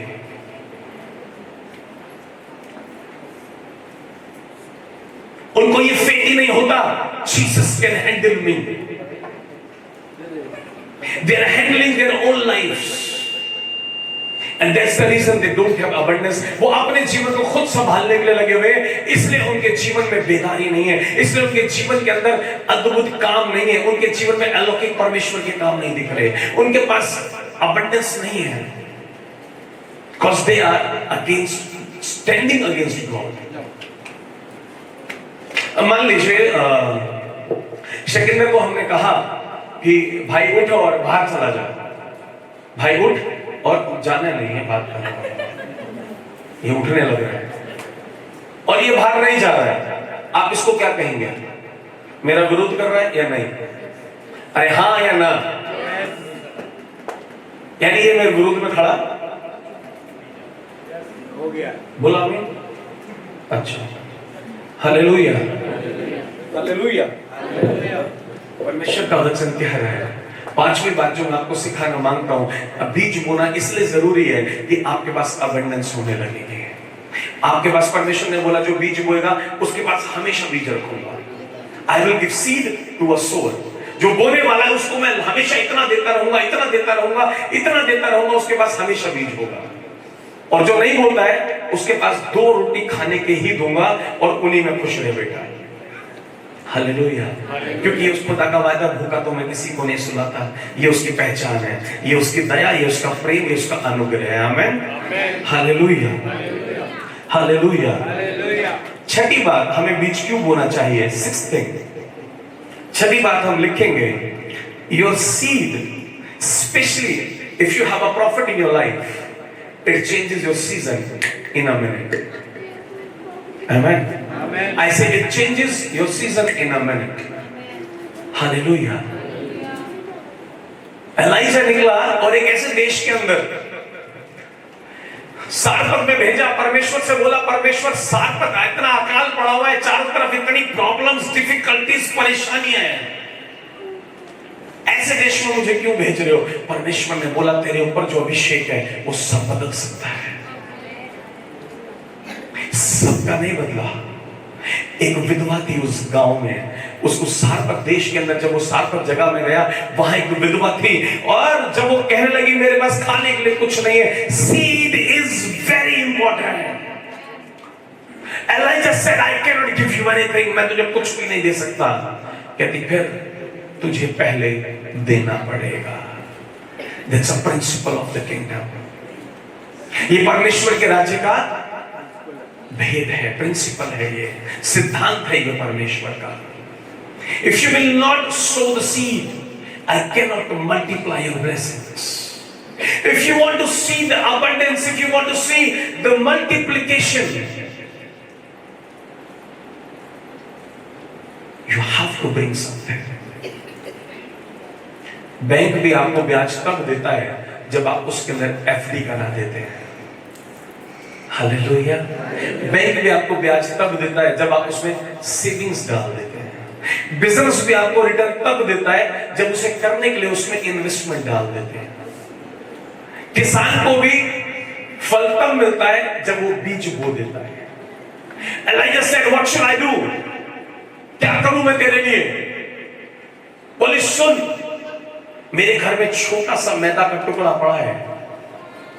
उनको ये फेथ ही नहीं होता, Jesus can handle me. They are handling their own lives and that's the reason they don't have abundance. वो अपने जीवन को खुद संभालने के लिए लगे हुए, इसलिए उनके जीवन में बेदारी नहीं है, इसलिए उनके जीवन के अंदर अद्भुत काम नहीं है, उनके जीवन में अलौकिक परमेश्वर के काम नहीं दिख रहे, उनके पास अबंडेंस नहीं है, because they are against, standing against God। मान लीजिए शकिंदर को हमने कहा कि भाई उठ और बाहर चला जा, भाई उठ और जाना नहीं है, बात करना, ये उठने लग रहा है और ये बाहर नहीं जा रहा है, आप इसको क्या कहेंगे? मेरा विरोध कर रहा है या नहीं? अरे हाँ या ना? यानी ये मेरे विरोध में खड़ा हो गया, बोला मैं? अच्छा, हालेलुया, हालेलुया। परमेश्वर का वचन कह रहा है। पांचवी बात जो मैं आपको सिखाना मांगता हूं, बीज बोना इसलिए जरूरी है कि आपके पास अबंडेंस होने लगेगी। आपके पास, परमेश्वर ने बोला जो बीज बोएगा उसके पास हमेशा बीज रखूंगा। I will give seed to a sower. जो बोने वाला है उसको मैं हमेशा इतना देता रहूंगा, इतना देता रहूंगा, इतना देता रहूंगा, उसके पास हमेशा बीज होगा। और जो नहीं बोलता है उसके पास 2 रोटी खाने के ही दूंगा और उन्हीं में खुश रहे बेटा। हालेलुया। क्योंकि ये उस खुदा का वायदा, भूखा तो मैं किसी को नहीं सुनाता, ये उसकी पहचान है, ये उसकी दया, ये उसका प्रेम, ये उसका अनुग्रह है। आमीन, हालेलुया, हालेलुया। छठी बात, हमें बीज क्यों बोना चाहिए? 6th थिंग, छठी बात हम लिखेंगे, your seed, specially if you have a profit in your life, it changes your season in a minute. Amen. Amen. I say it changes your season in a minute. Hallelujah. Elijah निकला और एक ऐसे देश के अंदर सारपत में भेजा, परमेश्वर से बोला, परमेश्वर सारपत इतना अकाल पड़ा हुआ है, चारों तरफ इतनी प्रॉब्लम्स, डिफिकल्टीज, परेशानियां हैं, ऐसे देश में मुझे क्यों भेज रहे हो? परमेश्वर ने बोला तेरे ऊपर जो अभिषेक है वो सब बदल सकता है। सबका नहीं बदला। एक विधवा थी उस गांव में, उसको सारपत देश के अंदर, जब वो सारपत जगह में गया, वहां एक विधवा थी और जब वो कहने लगी मेरे पास खाने के लिए कुछ नहीं है, seed is very important. Elijah said, I cannot give you anything. मैं तुझे कुछ भी नहीं दे सकता. कहती फिर तुझे पहले देना पड़ेगा. That's a principle of the kingdom. ये परमेश्वर के राज्य का भेद है, प्रिंसिपल है, ये सिद्धांत है ये परमेश्वर का. If you will not sow the seed, I cannot multiply your blessings. If you want to see the abundance, if you want to see the multiplication, you have to bring something. Bank भी आपको ब्याज तब देता है जब आप उसके अंदर एफडी करा देते हैं. हालेलुया. बैंक भी आपको ब्याज तब देता है जब आप उसमें सेविंग्स डाल देते हैं. बिजनेस भी आपको रिटर्न तब देता है जब उसे करने के लिए उसमें इन्वेस्टमेंट डाल देते हैं. किसान को भी फल तब मिलता है जब वो बीज बो देता है. Elijah said, what should I do? क्या करूं मैं तेरे लिए? बोले सुन, मेरे घर में छोटा सा मैदा का टुकड़ा पड़ा है,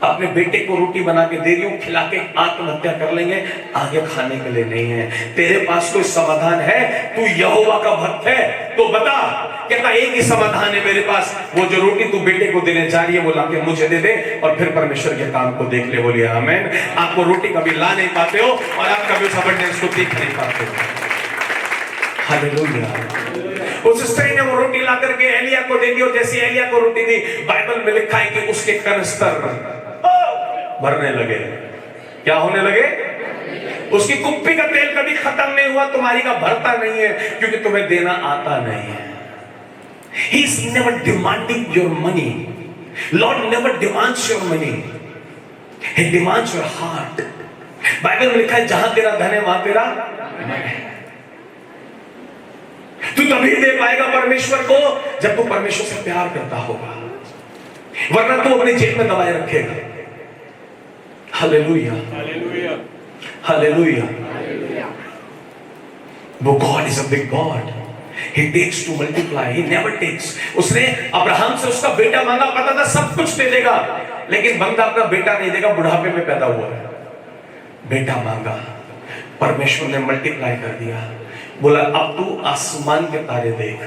अपने बेटे को रोटी बना के दे रही हूं, खिला के आत्महत्या कर लेंगे, आगे खाने के लिए नहीं है. तेरे पास कोई समाधान है? तू यहोवा का भक्त है तो बता. कहता एक ही समाधान है मेरे पास, वो जो रोटी तू बेटे को देने जा रही है वो लाके मुझे दे दे और फिर परमेश्वर के काम को देख ले. बोलिए आमीन. आप वो रोटी कभी ला नहीं पाते हो और आप कभी उस अबंडेंस को देख नहीं पाते हो. हालेलुया. उस स्त्री ने वो रोटी ला करके एलिया को दे दी और जैसे एलिया को रोटी दी, बाइबल में लिखा है कि उसके कनस्तर भरने लगे. क्या होने लगे? उसकी कुप्पी का तेल कभी खत्म नहीं हुआ, तुम्हारी का भरता नहीं है क्योंकि तुम्हें देना आता नहीं है. He is never demanding your money. Lord never demands your money. He demands your heart. Bible में लिखा है जहां तेरा धन है वहां तेरा मन है. तू तभी दे पाएगा परमेश्वर को जब तू परमेश्वर से प्यार करता होगा, वरना तू अपनी जेब में दबाए रखेगा. हालेलुया. हालेलुया. हालेलुया. वो God is a big God. He takes to multiply. He never takes. उसने अब्राहम से उसका बेटा मांगा, पता था सब कुछ दे देगा, लेकिन बंदा अपना बेटा नहीं देगा. बुढ़ापे में पैदा हुआ है, बेटा मांगा, परमेश्वर ने मल्टीप्लाई कर दिया. बोला अब तू आसमान के तारे देख.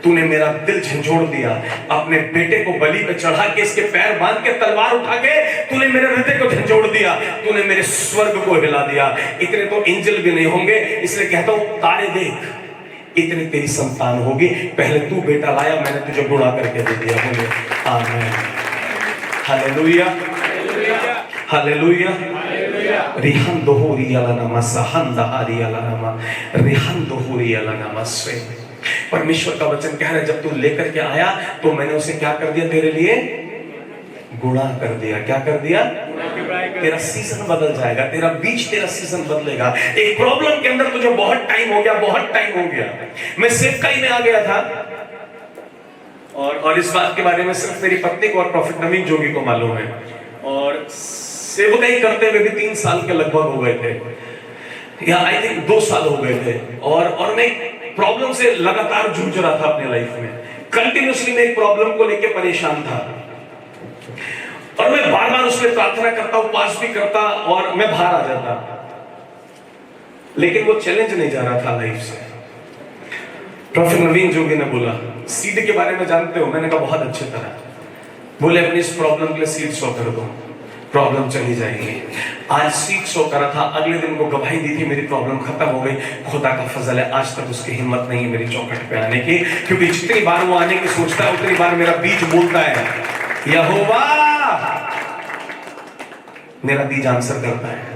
तूने मेरा दिल झंझोड़ दिया, अपने बेटे को बलि पे चढ़ा के इसके पैर बांध के तलवार उठा के तूने मेरे हृदय को झंझोड़ दिया. तूने मेरे स्वर्ग को हिला दिया. इतने तो एंजल भी नहीं होंगे, इसलिए कहता हूं तारे देख, इतनी तेरी संतान होगी. पहले तू बेटा लाया, मैंने तुझे गुणा करके दे दिया. बोले आमीन. हालेलुया. हालेलुया. रिहन दोहरी अलानामा सहन दहारी अलानामा रिहन दोहरी अलानामा से. परमेश्वर का वचन कह रहा है जब तू लेकर के आया तो मैंने उसे क्या कर दिया? तेरे लिए गुणा कर दिया. क्या कर दिया? तेरा सीजन बदल जाएगा, तेरा बीच, तेरा सीजन बदलेगा. एक प्रॉब्लम के अंदर तुझे बहुत टाइम हो गया, बहुत टाइम हो गया. मैं सेवकाई में आ गया था और इस बात के बारे में सिर्फ मेरी पत्नी को और प्रॉफिट नवीन जोगी को मालूम है. और सेवकाई करते हुए भी 3 साल के लगभग हो गए थे, या आई थिंक 2 साल हो गए थे. और मैं प्रॉब्लम से लगातार जूझ रहा था अपने लाइफ में. कंटिन्यूसली मैं एक प्रॉब्लम को लेकर परेशान था और मैं बार बार उसके प्रार्थना करता, उपवास भी करता और मैं बाहर आ जाता, लेकिन वो चैलेंज नहीं जा रहा था लाइफ से. प्रॉफिट नवीन जोगी ने बोला सीड के बारे में जानते हो? मैंने कहा बहुत अच्छी तरह. बोले अपनी इस प्रॉब्लम के लिए सीड शो कर दो, प्रॉब्लम चली जाएगी. आज सीड शो करा था, अगले दिन को गवाही दी थी, मेरी प्रॉब्लम खत्म हो गई. खुदा का फजल है, आज तक उसकी हिम्मत नहीं है मेरी चौखट पे आने की, क्योंकि जितनी बार वो आने की सोचता है उतनी बार मेरा बीज बोलता है यहोवा. मेरा बीज आंसर करता है.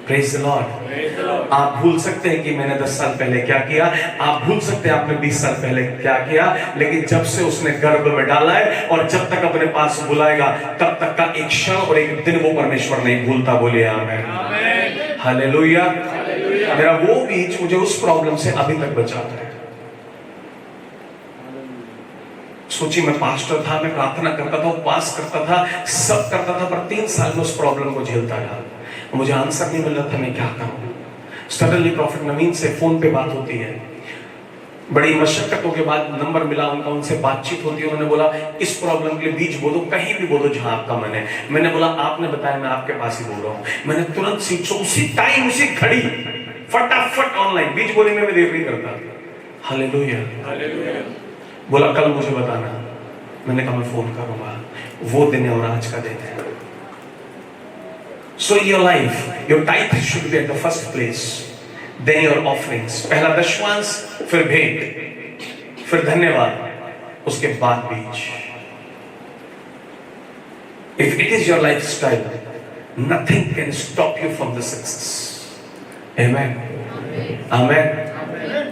Praise the Lord. आप भूल सकते हैं कि मैंने 10 साल पहले क्या किया, आप भूल सकते हैं आपने 20 साल पहले क्या किया, लेकिन जब से उसने गर्भ में डाला है और जब तक अपने पास बुलाएगा तब तक का एक क्षण और एक दिन वो परमेश्वर नहीं भूलता. बोलिए आमीन. हालेलुया. मेरा वो बीज मुझे उस प्रॉब्लम से अभी तक बचाता है. सोचिए, मैं पास्टर था, मैं प्रार्थना करता था, उपवास करता था, सब करता था, पर 3 साल में उस प्रॉब्लम को झेलता रहा. मुझे आंसर नहीं मिल रहा था, मैं क्या करूं. सडनली प्रॉफिट नवीन से फोन पे बात होती है, बड़ी मशक्कतों के बाद नंबर मिला उनका, उनसे बातचीत होती है. उन्होंने बोला इस प्रॉब्लम के लिए बीज बो दो, कहीं भी बो दो जहां आपका मन है. मैंने बोला आपने बताया, मैं आपके पास ही बोल रहा हूं. मैंने तुरंत सीट, उसी टाइम, उसी घड़ी फटाफट ऑनलाइन, बीच बोने में मैं देर नहीं करता। हालेलुया। हालेलुया। बोला कल मुझे बताना, मैंने कहा मैं फोन करूंगा। वो दिन है और आज का दिन है। So in your life, your tithe should be at the first place, then your offerings. पहला दशमांश, फिर भेंट, फिर धन्यवाद, उसके बाद बीज। If it is your lifestyle, nothing can stop you from the success. Amen. Amen.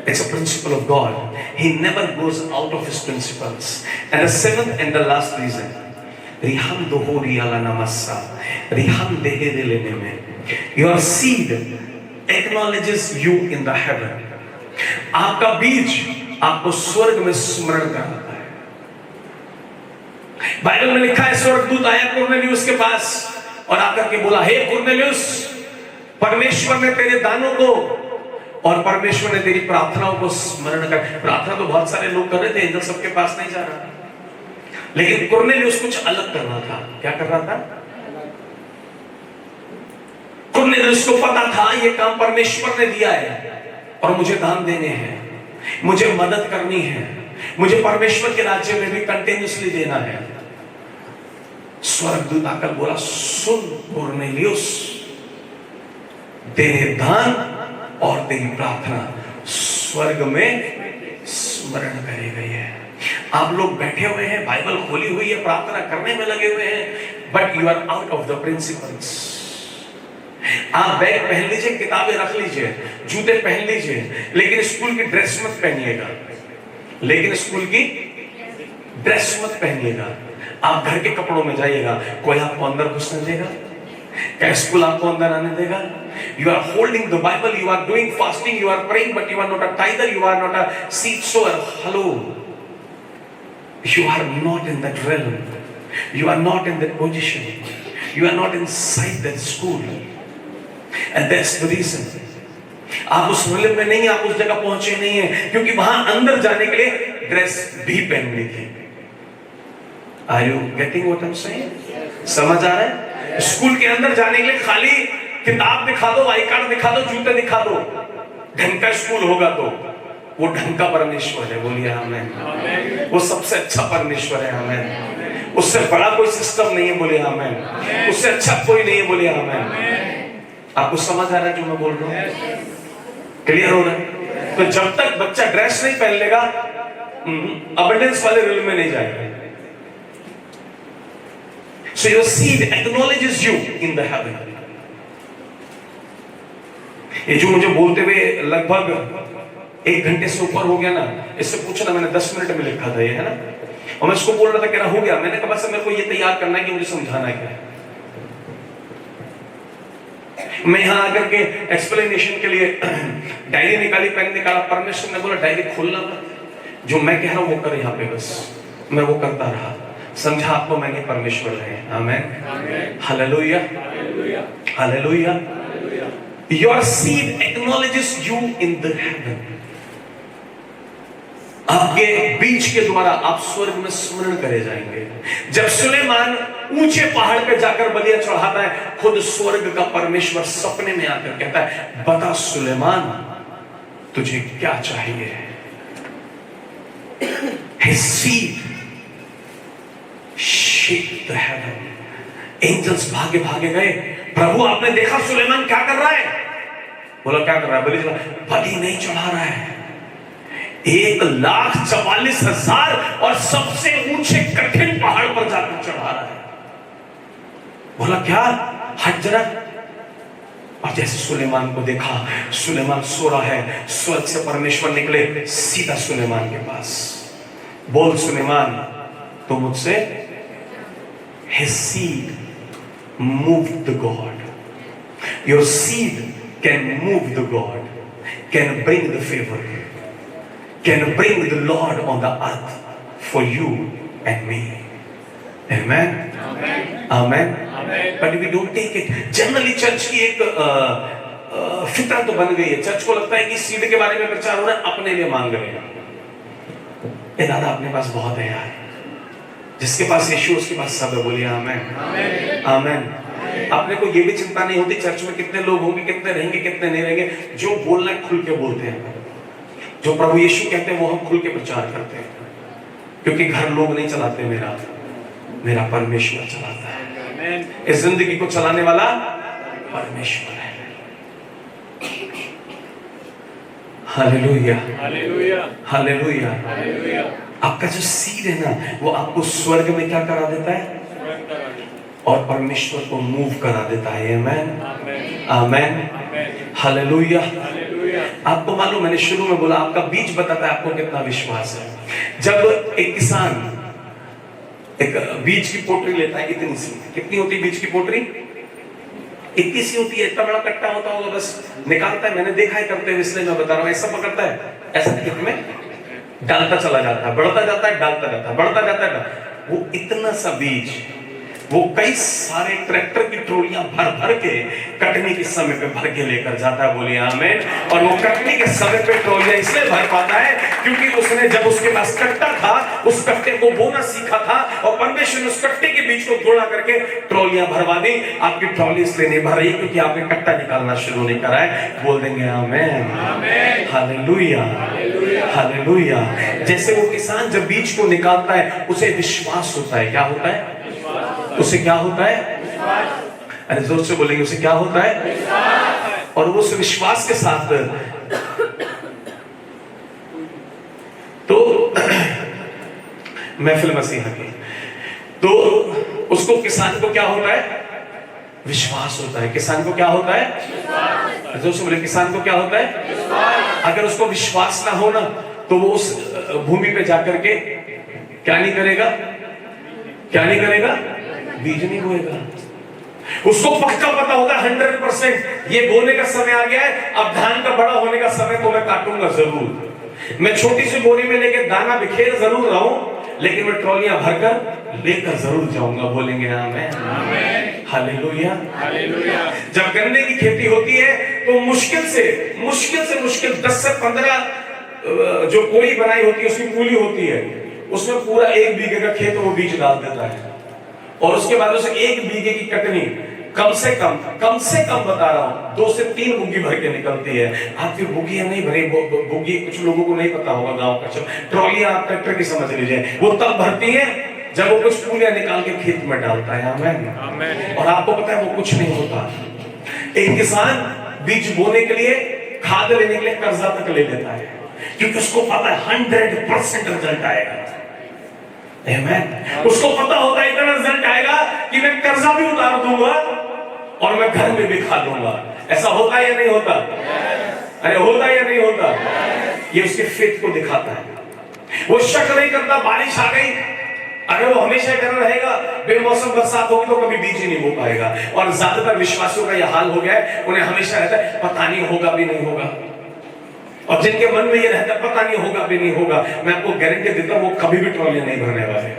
It's a principle of God. He never goes out of his principles. And the seventh and the last reason, Riham dohori ala namassa, Riham dehede lene mein. Your seed acknowledges you in the heaven. आपका बीज आपको स्वर्ग में स्मरण कराता है। Bible में लिखा है, स्वर्गदूत आया कुरनेलियुस के पास और आकर के बोला, हे कुरनेलियुस, परमेश्वर ने तेरे दानों को और परमेश्वर ने तेरी प्रार्थनाओं को स्मरण कर। प्रार्थना तो बहुत सारे लोग कर रहे थे, एंजल सबके पास नहीं जा रहा, लेकिन कुरनेलियुस कुछ अलग कर रहा था। क्या कर रहा था? कुरनेलियुस को पता था ये काम परमेश्वर ने दिया है और मुझे दान देने हैं, मुझे मदद करनी है, मुझे परमेश्वर के राज्य में भी कंटिन्यूअसली देना है। स्वर्गदूत आकर बोला, सुन कुरनेलियुस, तेरे दान और तेरी प्रार्थना स्वर्ग में स्मरण करी गई है। आप लोग बैठे हुए हैं, बाइबल खोली हुई है, प्रार्थना करने में लगे हुए हैं, but you are out of the principles. आप बैग पहन लीजिए, किताबें रख लीजिए, जूते पहन लीजिए, लेकिन स्कूल की ड्रेस मत पहनिएगा। लेकिन स्कूल की ड्रेस मत पहनिएगा। आप घर के कपड़ों में जाइएगा, कोई आपको अंदर घुसने देगा? क्या स्कूल आपको अंदर आने देगा? You are holding the Bible, you are doing fasting, you are praying, but you are not a tither, you are not a seed sower. Hello, you are not in that realm, you are not in that position, you are not inside that school, and that's the reason. आप उस realm में नहीं, आप उस जगह पहुंचे नहीं है, क्योंकि वहां अंदर जाने के लिए ड्रेस भी पहननी थी। Are you getting what I'm saying? समझ आ रहा है? स्कूल के अंदर जाने के लिए खाली किताब दिखा दो, आई कार्ड दिखा दो, जूते दिखा दो, ढंग का स्कूल होगा तो वो ढंग का परमेश्वर है। बोलिए आमीन। वो सबसे अच्छा परमेश्वर है। आमीन। उससे बड़ा कोई सिस्टम नहीं है। बोलिए आमीन। उससे अच्छा कोई नहीं है। बोलिए आमीन। आपको समझ आ रहा है जो मैं बोल रहा हूँ? क्लियर हो रहा है? तो जब तक बच्चा ड्रेस नहीं पहन लेगा, अबंडेंस वाले रिल में नहीं जाएगा। So your seed acknowledges you in the heaven. ये जो मुझे बोलते हुए लगभग 1 घंटे से ऊपर हो गया ना, इससे पूछना, मैंने 10 मिनट में लिखा था ये, है ना? और मैं इसको बोल रहा था, कह रहा हो गया। मैंने कहा बस मेरे को ये तैयार करना है कि मुझे समझाना क्या है। मैं यहाँ आकर के एक्सप्लेनेशन के लिए डायरी निकाली, पेन निकाला। परमेश्वर ने बोला डायरी खोलना मत, जो मैं कह रहा हूँ वो कर यहाँ पे। बस मैं वो करता रहा। समझा आपको मैंने परमेश्वर है। Amen. Hallelujah. Hallelujah. Your seed acknowledges you in the heaven. आपके बीज के द्वारा आप स्वर्ग में स्मरण करे जाएंगे। जब सुलेमान ऊंचे पहाड़ पे जाकर बलियां चढ़ाता है, खुद स्वर्ग का परमेश्वर सपने में आकर कहता है, बता सुलेमान तुझे क्या चाहिए। His seed shake the heaven. Angels भागे भागे गए, प्रभु आपने देखा सुलेमान क्या कर रहा है? बोला क्या कर रहा है? बलि नहीं चढ़ा रहा है, 1,44,000 और सबसे ऊंचे कठिन पहाड़ पर जाकर चढ़ा रहा है। बोला क्या? हट जरा। और जैसे सुलेमान को देखा, सुलेमान सो रहा है, स्वर्ग से परमेश्वर निकले सीधा सुलेमान के पास। बोल सुलेमान, तो मुझसे his seed moved the God. Your seed can move the God, can bring the favor, can bring the Lord on the earth for you and me. Amen. Amen. Amen. But we don't take it. Generally church की एक फितरत तो बन गई है। Church को लगता है कि सीड के बारे में प्रचार हो रहा है, अपने लिए मांग रहे हैं। ये दादा अपने पास बहुत है यार। जिसके पास यीशु उसके पास सब है। बोलिए आमेन। आमेन। अपने को ये भी चिंता नहीं होती चर्च में कितने लोग होंगे, कितने रहेंगे, कितने नहीं रहेंगे। जो बोलना है खुल के बोलते हैं, जो प्रभु यीशु कहते हैं वो हम खुल के प्रचार करते हैं, क्योंकि घर लोग नहीं चलाते, मेरा परमेश्वर चलाता है। इस जिंदगी को चलाने वाला परमेश्वर है। Hallelujah, hallelujah, hallelujah. हालेलुया। आपका जो सीड है ना, वो आपको स्वर्ग में क्या करा देता है, और परमेश्वर को मूव करा देता है। आमेन, आमेन, हालेलुया। आपको मालूम, मैंने शुरू में बोला आपका बीज बताता है आपको कितना विश्वास है। जब एक किसान एक बीज की पोटरी लेता है, इतनी सी, कितनी होती है बीज की पोटरी, इतनी सी होती है, इतना बड़ा कट्टा होता होगा, बस निकालता है। मैंने देखा है करते हुए, इसलिए मैं बता रहा हूँ। ऐसा पकड़ता है, ऐसा खेत में डालता चला जाता है, बढ़ता जाता है, डालता जाता है, बढ़ता जाता है। वो इतना सा बीज वो कई सारे ट्रैक्टर की ट्रॉलियां भर भर के कटने के समय पे भर के लेकर जाता है। बोलिए आमीन। और वो कटने के समय पे ट्रॉलियां इसलिए भर पाता है क्योंकि उसने जब उसके पास कट्टा था, उस कट्टे को बोना सीखा था, और परमेश्वर ने उस कट्टे के बीच को जोड़ा करके ट्रॉलियां भरवा दी। आपकी ट्रॉली इसलिए नहीं भर रही क्योंकि आपने कट्टा निकालना शुरू नहीं करा है। बोल देंगे आमीन, हालेलुया, हालेलुया। जैसे वो किसान जब बीज को निकालता है, उसे विश्वास होता है। क्या होता है उसे? क्या होता है? अरे जोर से बोलेंगे, उसे क्या होता है? और वो उस विश्वास के साथ तो महफिल मसीहा की, तो उसको किसान को क्या होता है? विश्वास होता है। किसान को क्या होता है? जोर से बोले, किसान को क्या होता है? अगर उसको विश्वास ना हो ना, तो वो उस भूमि पे जाकर के क्या नहीं करेगा? क्या नहीं करेगा? बीज नहीं बोएगा। उसको पक्का पता होगा 100% ये बोने का समय आ गया है, अब धान का बड़ा होने का समय, तो मैं काटूंगा जरूर। मैं छोटी सी बोरी में लेके दाना बिखेर जरूर रहा हूं, लेकिन मैं ट्रॉलियां भरकर लेकर जरूर जाऊंगा। बोलेंगे आमीन, हालेलुया, हालेलुया। जब गन्ने की खेती होती है तो मुश्किल से मुश्किल 10 से 15 जो कोई बनाई होती है, उसकी कूली होती है, उसमें पूरा 1 बीघे का खेत वो बीज डाल देता है, और उसके बाद उसे 1 बीघे की कटनी कम से कम बता रहा हूं 2 से 3 बुग्गी भर के निकलती है। आपकी बुग्गियां नहीं भरी, बुग्गी कुछ लोगों को नहीं पता होगा गांव का, ट्रॉलियां आप ट्रैक्टर की समझ लीजिए, वो तब भरती है जब वो कुछ पूलियां निकाल के खेत में डालता है। आमीन। और आपको पता है वो कुछ नहीं होता। एक किसान बीज बोने के लिए, खाद लेने के लिए कर्जा तक ले लेता है, क्योंकि उसको पता है 100% रिजल्ट आएगा। उसको पता होता है इतना रिजल्ट आएगा कि मैं कर्जा भी उतार दूंगा और मैं घर में भी खा लूंगा। ऐसा होता है या नहीं होता? अरे होता है या नहीं होता? ये उसके फेथ को दिखाता है। वो शक नहीं करता बारिश आ गई, अगर वो हमेशा डरा रहेगा बेमौसम बरसात होगी तो कभी बीज ही नहीं हो पाएगा। और ज्यादातर विश्वासियों का यह हाल हो गया है, उन्हें हमेशा रहता है पता नहीं होगा भी नहीं होगा, और जिनके मन में ये रहता है पता नहीं होगा भी नहीं होगा, मैं आपको गारंटी देता हूं वो कभी भी ट्रॉली नहीं भरने वाले।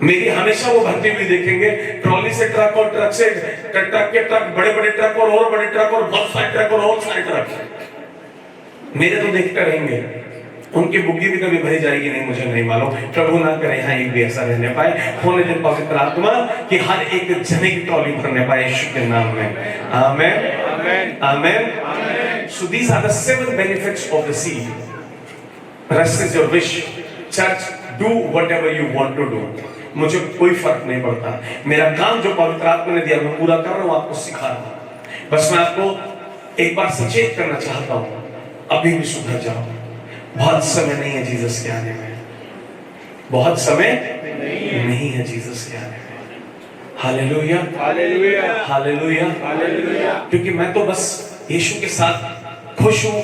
मेरी हमेशा वो भरती हुई देखेंगे, ट्रॉली से ट्रक, और ट्रक से ट्रक के ट्रक, बड़े बड़े ट्रक और बड़े ट्रक, और बहुत सारे ट्रक और सारे ट्रक मेरे तो देखते रहेंगे। उनकी बुग्गी भी कभी भरी जाएगी नहीं, मुझे नहीं मालूम। प्रभु ना करे यहाँ एक भी ऐसा रहने पाए। होने दे पवित्र आत्मा कि हर एक जने की ट्रॉली भरने पाए यीशु के नाम में। आमीन, आमीन। So these are the 7 benefits of the seed. Rest is your wish. Church, do whatever you want to do. मुझे कोई फर्क नहीं पड़ता। मेरा काम जो पवित्र आत्मा ने दिया मैं पूरा कर रहा हूँ, आपको सिखा रहा हूँ। बस मैं आपको एक बार सचेत करना चाहता हूँ, अभी भी सुधर जाओ। बहुत समय नहीं है जीसस के आने में, बहुत समय नहीं है जीसस के आने में। Hallelujah, hallelujah, hallelujah, hallelujah. क्योंकि मैं तो बस यीशु के साथ खुश हूं,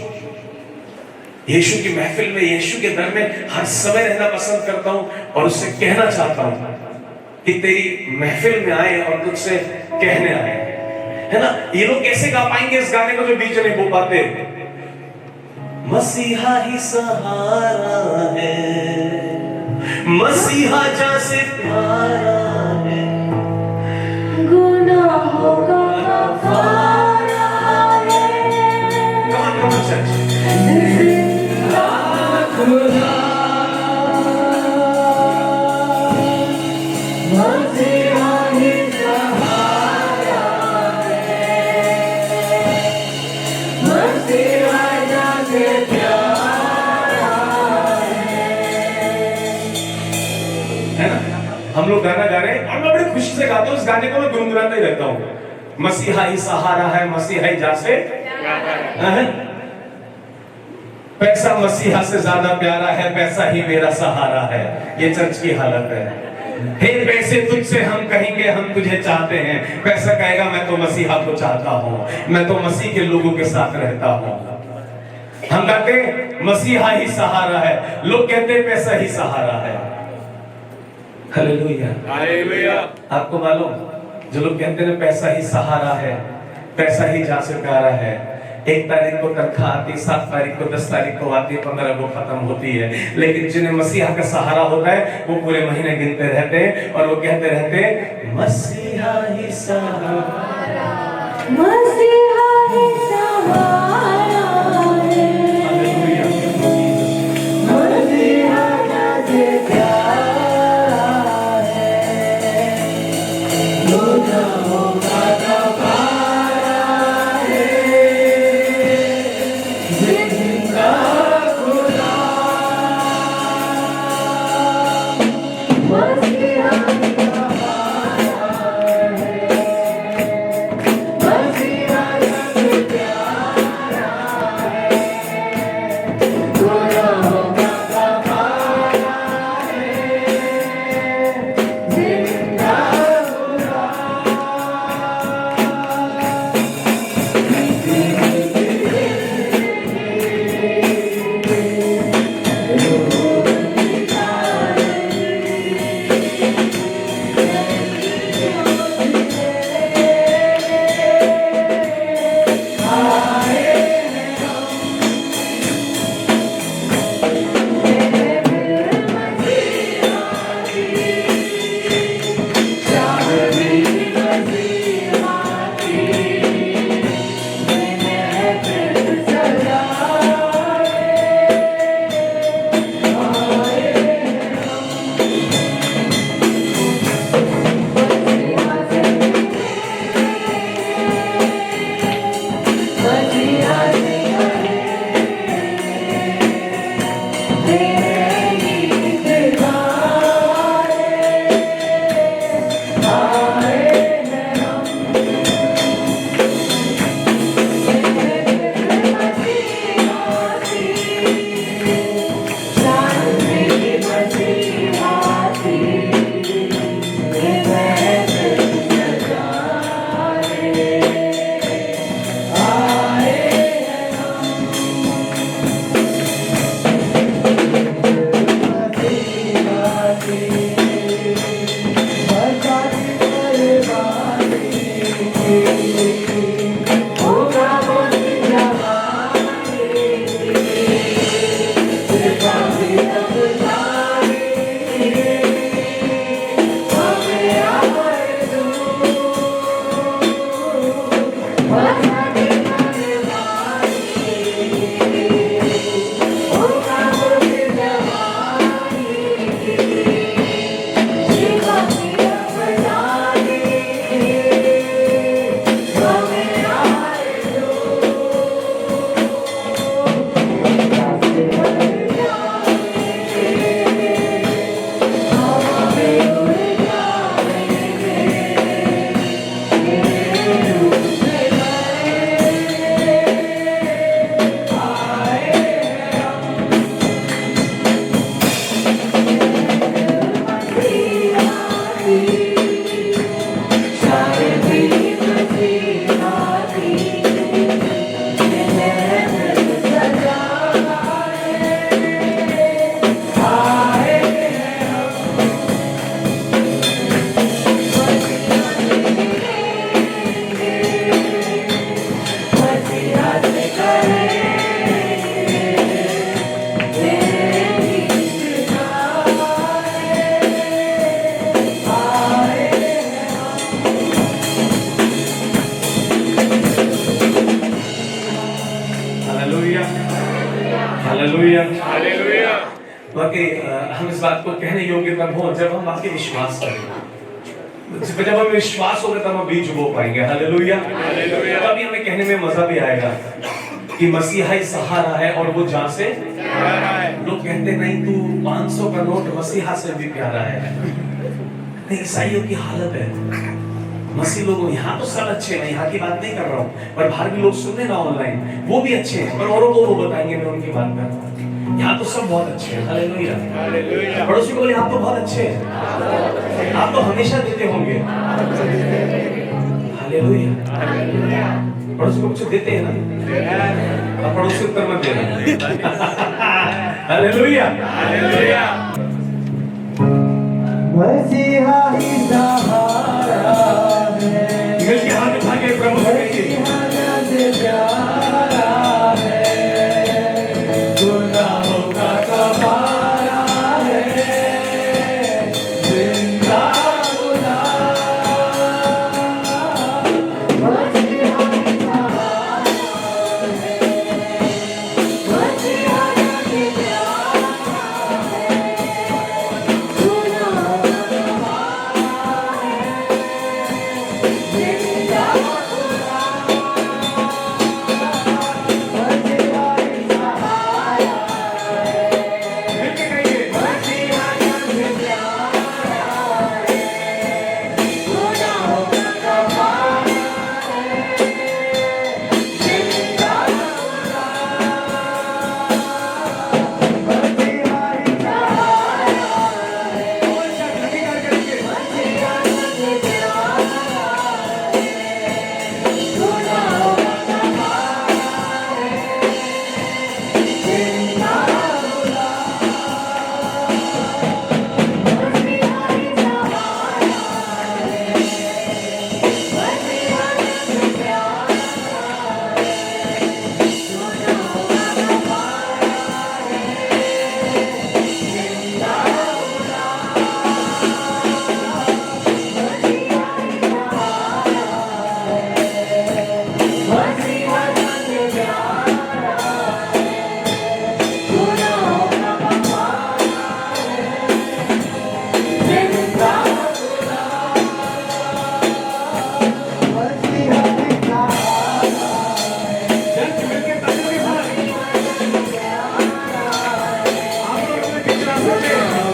यीशु की महफिल में, यीशु के दर में हर समय रहना पसंद करता हूं, और उससे कहना चाहता हूं कि तेरी महफिल में आए और तुझसे कहने आए, है ना। ये लोग कैसे गा पाएंगे इस गाने को जो बीच नहीं बो पाते? मसीहा ही सहारा है, मसीहा जैसे प्यारा है, गुनाहों का कफारा है। कौन सच? मसीहा ही सहारा है ना? हम लोग गाना गा रहे हैं और मैं बड़ी खुशी से गाता हूँ, इस गाने को मैं गुनगुनाता ही रहता हूँ। मसीहा ही सहारा है, मसीहा ही जा से पैसा मसीहा से ज्यादा प्यारा है, पैसा ही मेरा सहारा है। ये चर्च की हालत है। हे पैसे तुझसे हम कहेंगे हम तुझे चाहते हैं, पैसा कहेगा मैं तो मसीहा को चाहता हूँ, मैं तो मसीह के लोगों के साथ रहता हूँ। हम कहते मसीहा ही सहारा है, लोग कहते पैसा ही सहारा है। Hallelujah, hallelujah. आपको मालूम, जो लोग कहते हैं पैसा ही सहारा है, पैसा ही जा से प्यारा है, 1 तारीख को तनख्वाह आती, 7 तारीख को, 10 तारीख को आती, 15 को खत्म होती है। लेकिन जिन्हें मसीहा का सहारा होता है वो पूरे महीने गिनते रहते हैं और वो कहते रहते हैं मसीहा ही सहारा, मसीहा ही सहारा है। हालेलुया। मसीहा जैसे प्यारा है, गुनाहों का कफारा है, जिंदा खुदा। मसीहा ही सहारा है, मसीहा जैसे प्यारा है, गुनाहों का कफारा है, जिंदा खुदा। हालेलुया। हालेलुया। बाकी हम इस बात को कहने योग्य तब हो जब हम वाकई विश्वास करेंगे। जब हमें विश्वास होगा तब हम बीज बो पाएंगे। हालेलुया। हालेलुया। तभी हमें कहने में मजा भी आएगा कि मसीहा ही सहारा है और वो जहाँ से लोग कहते नहीं तू 500 का नोट मसीहा से भी प्यारा है। नहीं, ईसाइयों की हालत है। मसीह लोगों यहाँ तो सब अच्छे हैं, यहाँ की बात नहीं कर रहा हूँ, पर बाहर भी लोग सुने ना ऑनलाइन, वो भी अच्छे हैं, पर औरों को वो बताएंगे, मैं उनकी बात कर रहा हूँ। यहाँ तो सब बहुत अच्छे हैं। हालेलुया। हालेलुया। पड़ोसी को बोले आप तो बहुत अच्छे हैं, आप तो हमेशा देते होंगे। हालेलुया। पड़ोसी को कुछ देते हैं ना, अब पड़ोसी उत्तर मत देना। हालेलुया। हालेलुया। मसीहा ही सहारा है, मिलके हाथ उठा के प्रभु से कहिए, मसीहा जग प्यारा है, गुनाहों का कफारा है, जिंदा खुदा। मसीहा ही सहारा है, मसीहा जग प्यारा है, गुनाहों का कफारा है, जिंदा खुदा। मसीहा ही सहारा है, मिलके कहिए, मसीहा जग प्यारा है, गुनाहों का कफारा है, जिंदा खुदा। मसीहा ही सहारा है, मसीहा जग प्यारा है, गुनाहों का कफारा है, जिंदा खुदा। मसीहा ही सहारा है, मसीहा जग प्यारा है, गुनाहों का कफारा है, जिंदा खुदा। मसीहा ही सहारा है, मसीहा जग प्यारा है, गुनाहों का कफारा है, जिंदा खुदा। मसीहा ही सहारा है, जन मिलके तस्वीर भाई, आप लोग में कितना सोचे, आमेन।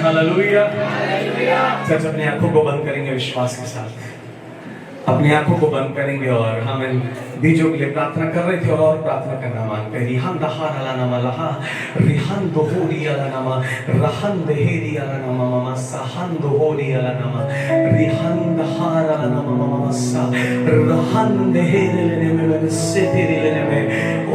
हालेलुया। चर्च अपनी आंखों को बंद करेंगे विश्वास के साथ, अपनी आंखों को बंद करेंगे और हम इन बीजों के लिए प्रार्थना कर रहे थे और प्रार्थना करना मांगते हैं। रिहान दहार अला नामा लहा, रिहान दोहोरी अला नामा, रहन देहेरी अला नामा मामा, सहन दोहोरी अला नामा, रिहान दहार अला नामा मामा सा, रहन देहेरी लेने में, सिद्धि लेने में।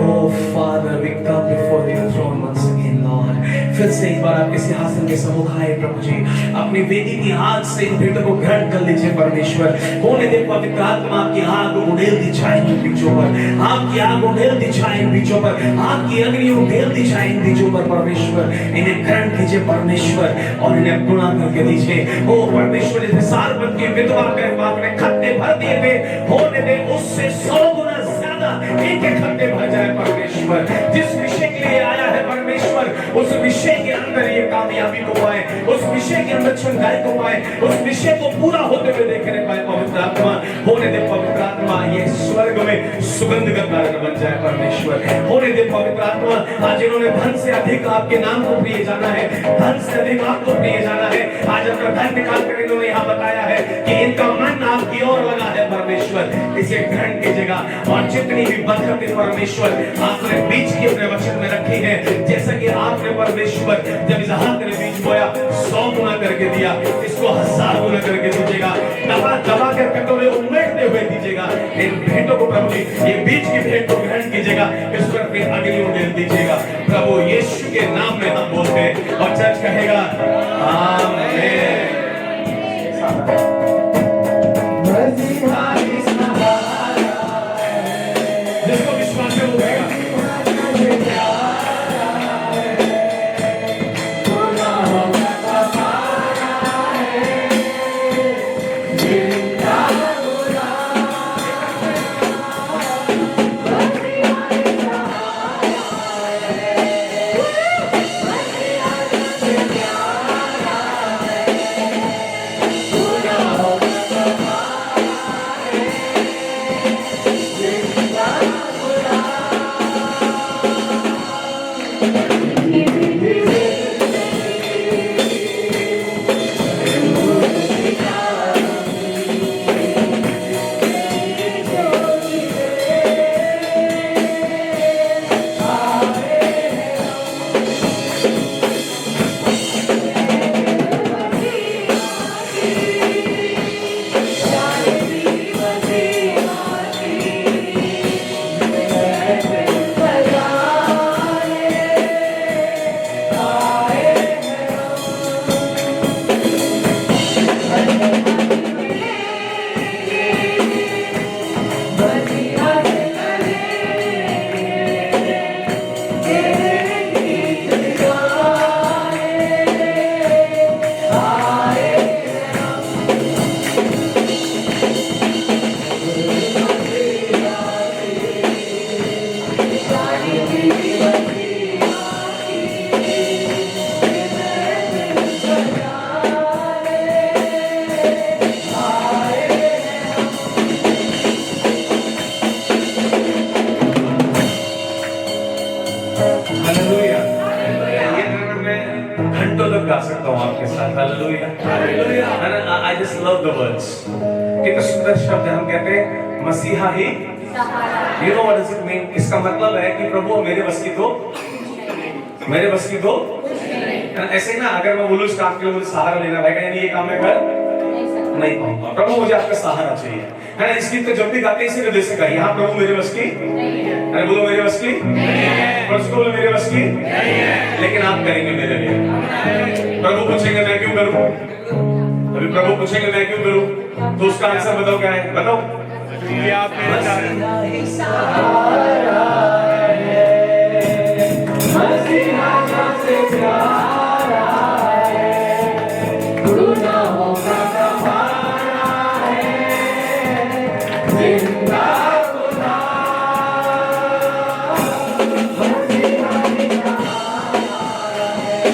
Oh Father, we come before your throne once again, Lord. फिर से एक बार आपके सिंहासन के सम्मुख आए प्रभु जी, अपनी वेदी की आग से इन भेंटों को ग्रहण कर लीजिए परमेश्वर। होने दे पवित्र आत्मा आपकी आग उड़ेल दी जाए इन बीजों पर, आपकी आग उड़ेल दी जाए इन बीजों पर, आपकी अग्नि उड़ेल दी जाए इन बीजों पर परमेश्वर। इन्हें ग्रहण कीजिए परमेश्वर और इन्हें गुणा करके दीजिए। ओ परमेश्वर, जैसे सारपत की विधवा के बाप ने खत्ते भर दिए थे, होने दे उससे 100 गुना ज्यादा इनके खत्ते भर जाए परमेश्वर। जिस विषय के लिए आया है परमेश्वर, उस विषय के अंदर ये कामयाबी को पाए, उस विषय के अंदर चंगाई को पाए, उस विषय को पूरा होते हुए देखने पाए पवित्र आत्मा। होने दे पवित्र आत्मा ये स्वर्ग में सुगंध का कारण बन जाए परमेश्वर। होने दे पवित्र आत्मा, आज इन्होंने धन से अधिक आपके नाम को प्रिय जाना है, धन से अधिक आपको प्रिय जाना है। आज अपना धन निकाल कर इन्होंने यहाँ बताया है कि इनका मन आपकी ओर लगा है परमेश्वर। इसे ग्रहण कीजिएगा और जितनी भी बरकतें परमेश्वर आपने बीज की अपने वचन में रखी है, जैसा कि आपने परमेश्वर जब इसहाक ने बीज बोया 100 गुना करके दिया, इसको 1000 गुना करके दीजिएगा। दबा दबा कर कटोरे उमेटते हुए दीजिएगा इन भेंटों को प्रभु जी, ये बीज की भेंट को ग्रहण कीजिएगा, इस पर अपनी अग्नि उड़ेल दीजिएगा प्रभु यीशु के नाम में हम बोलते हैं और चर्च कहेगा आमीन। जिसको विश्वास है वो कहेगा गा सकता हूँ आपके साथ। Hallelujah hallelujah. I just love the words. कितना सुंदर शब्द है। हम कहते हैं मसीहा ही सहारा। You know what does it mean? इसका मतलब है कि प्रभु मेरे बस की तो ऐसे ना, अगर मैं बोलूं इस काम के लिए मुझे सहारा लेना भाई, यानी ये काम मैं कर नहीं पाऊंगा। प्रभु मुझे आपका सहारा चाहिए, है ना। इसलिए तो जब भी गाते हैं इसी वजह से गाइए, यहाँ प्रभु मेरे बस की नहीं है। अरे बोलो मेरे बस की नहीं है। बोलो मेरे बस की नहीं है, लेकिन आप करेंगे मेरे लिए। प्रभु पूछेंगे मैं क्यों करूं? अभी प्रभु पूछेंगे मैं क्यों करूं, तो उसका आंसर बताओ क्या है? बताओ। आप मेरे सहारा है, मसीहा से प्यारा है, गुनाहों का कफारा है, जिंदा खुदा मसीहा ही सहारा है।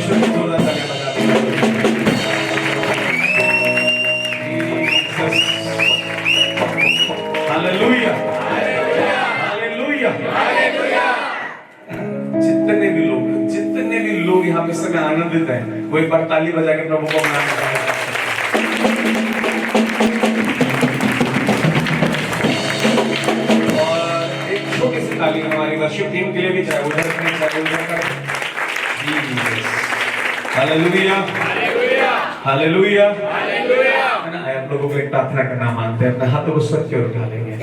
परमेश्वर की जोरदार तालियां बजा दीजिए। Hallelujah, hallelujah. जितने भी लोग यहाँ पे समय आनंदित हैं, वो एक बार ताली बजा के प्रभु को मनाना चाहेंगे। और एक छोटी सी ताली हमारी वर्शिप टीम के लिए भी चाहे उधर करें, चाहे उधर करें। Hallelujah, hallelujah, hallelujah. आप लोगों को एक प्रार्थना करना मानते हैं, अपने हाथों को सत्य और उठा लेंगे।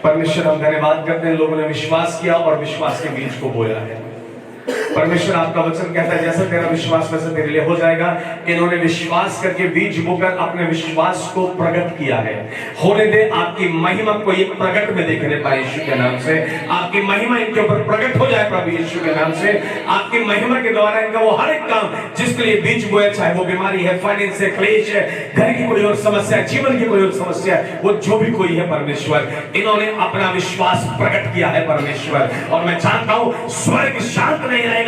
परमेश्वर हम धन्यवाद करते हैं, लोगों ने विश्वास किया और विश्वास के बीज को बोया है। परमेश्वर आपका वचन कहता है जैसा तेरा विश्वास वैसा तेरे लिए हो जाएगा। इन्होंने विश्वास करके बीज बोकर अपने विश्वास को प्रकट किया है। होने दे आपकी महिमा को ये प्रकट में देखने पाए यीशु के नाम से। आपकी महिमा इनके ऊपर प्रकट हो जाए प्रभु यीशु के नाम से। आपकी महिमा के द्वारा इनका वो हर एक काम जिसके लिए बीज बोया, चाहे वो बीमारी है, फाइनेंस है, क्लेश है, घर की कोई और समस्या है, जीवन की कोई और समस्या है, वो जो भी कोई है परमेश्वर, इन्होंने अपना विश्वास प्रकट किया है परमेश्वर। और मैं जानता हूं स्वर्ग शांत नहीं रहेगा,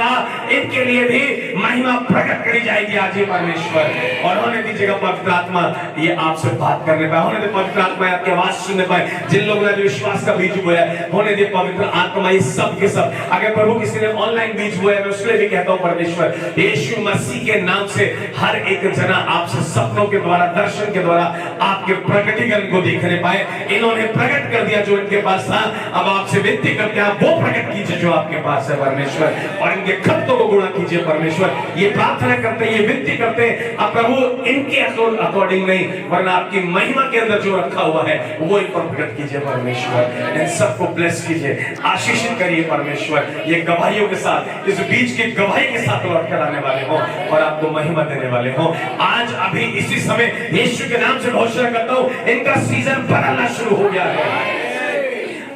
इनके लिए भी महिमा प्रकट करी जाएगी आज ही परमेश्वर। और होने दीजिएगा पवित्र आत्मा ये आपसे बात करने पाए, होने दे पवित्र आत्मा आपकी आवाज सुनने पाए। जिन लोगों ने विश्वास का बीज बोया, होने दे पवित्र आत्मा ये सब के सब। अगर प्रभु किसी ने ऑनलाइन बीज बोया, मैं उसके लिए भी कहता हूं परमेश्वर यीशु मसीह के नाम से हर एक जना आपसे सपनों के द्वारा, दर्शन के द्वारा आपके प्रकटीकरण को देखने पाए। इन्होंने प्रकट कर दिया जो इनके पास था, अब आपसे विनती करते हैं आप वो प्रकट कीजिए जो आपके पास है परमेश्वर, और इनके खत्तों को गुणा कीजिए परमेश्वर। ये प्रार्थना करते हैं, ये विनती करते हैं, अब प्रभु इनके अकॉर्डिंग नहीं वरना आपकी महिमा के अंदर जो रखा हुआ है वो इन पर प्रकट कीजिए परमेश्वर। इन सबको ब्लेस कीजिए, आशीषित करिए परमेश्वर। ये गवाहियों के साथ, इस बीच की गवाही के साथ लौट कर आने वाले हो और आपको महिमा देने वाले हो। आज अभी इसी समय यीशु के नाम से घोषणा करता हूं, इनका सीजन बदलना शुरू हो गया है।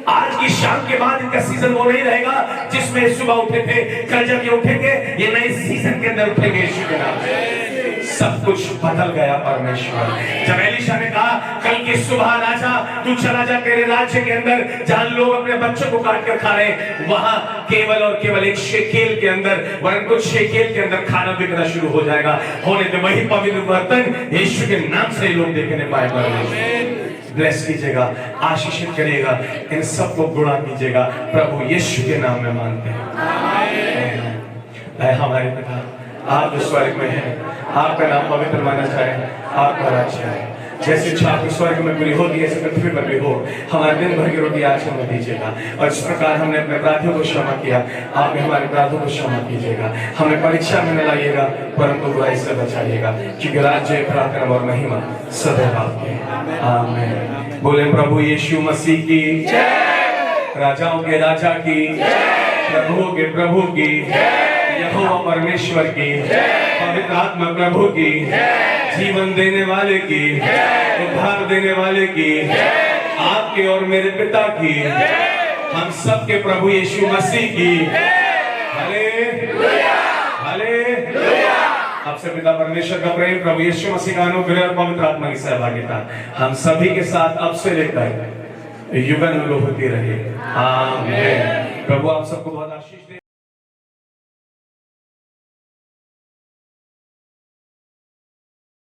आज की शाम के बाद इनका सीजन वो नहीं रहेगा जिसमें सुबह उठे थे, कल जब ये उठेंगे ये नए सीजन के अंदर उठेंगे यीशु के नाम से। सब कुछ बदल गया परमेश्वर। जब एलीशा ने कहा कल की सुबह राजा तू चला जा तेरे राज्य के अंदर जहां लोग अपने बच्चों को काट कर खा रहे हैं, वहां केवल और केवल एक शेकेल के अंदर, वरन कुछ शेकेल के अंदर खाना बिकना शुरू हो जाएगा। होने दे वही पवित्र बर्तन यीशु के नाम से लोग देखने पाए परमेश्वर। ब्लेस कीजिएगा, आशीषित करिएगा, इन सबको गुणा कीजिएगा प्रभु यीशु के नाम में मांगते हैं। हमारे पिता आप जो स्वर्ग में हैं, आपका नाम पवित्र माना जाए, आपका राज्य है। जैसे इच्छा आपके स्वर्ग में पूरी होती है ऐसे पृथ्वी पर भी हो। हमारे दिन भर की रोटी आज हमें दीजिएगा, और इस प्रकार हमने अपने अपराधियों को क्षमा किया, आप भी हमारे अपराधों को क्षमा कीजिएगा। हमें परीक्षा में न लाइएगा परंतु बुराई से बचाइएगा, क्योंकि राज्य, पराक्रम और महिमा सदैव आपके हैं। आमीन। बोले प्रभु यीशु मसीह की जय, राजाओं के राजा की जय, प्रभुओं के प्रभु की जय, यहोवा परमेश्वर की जय, पवित्र आत्मा प्रभु की जय, जीवन देने वाले की, उद्धार देने वाले की, आपके और मेरे पिता की, हम सब के प्रभु यीशु मसीह की। Hallelujah, hallelujah. आपसे पिता परमेश्वर का प्रेम, प्रभु यीशु मसीह का अनुग्रह और पवित्र आत्मा की सहभागिता हम सभी के साथ अब से लेकर युगन युग होती रहे। आमीन। प्रभु आप सबको बहुत आशीष दे।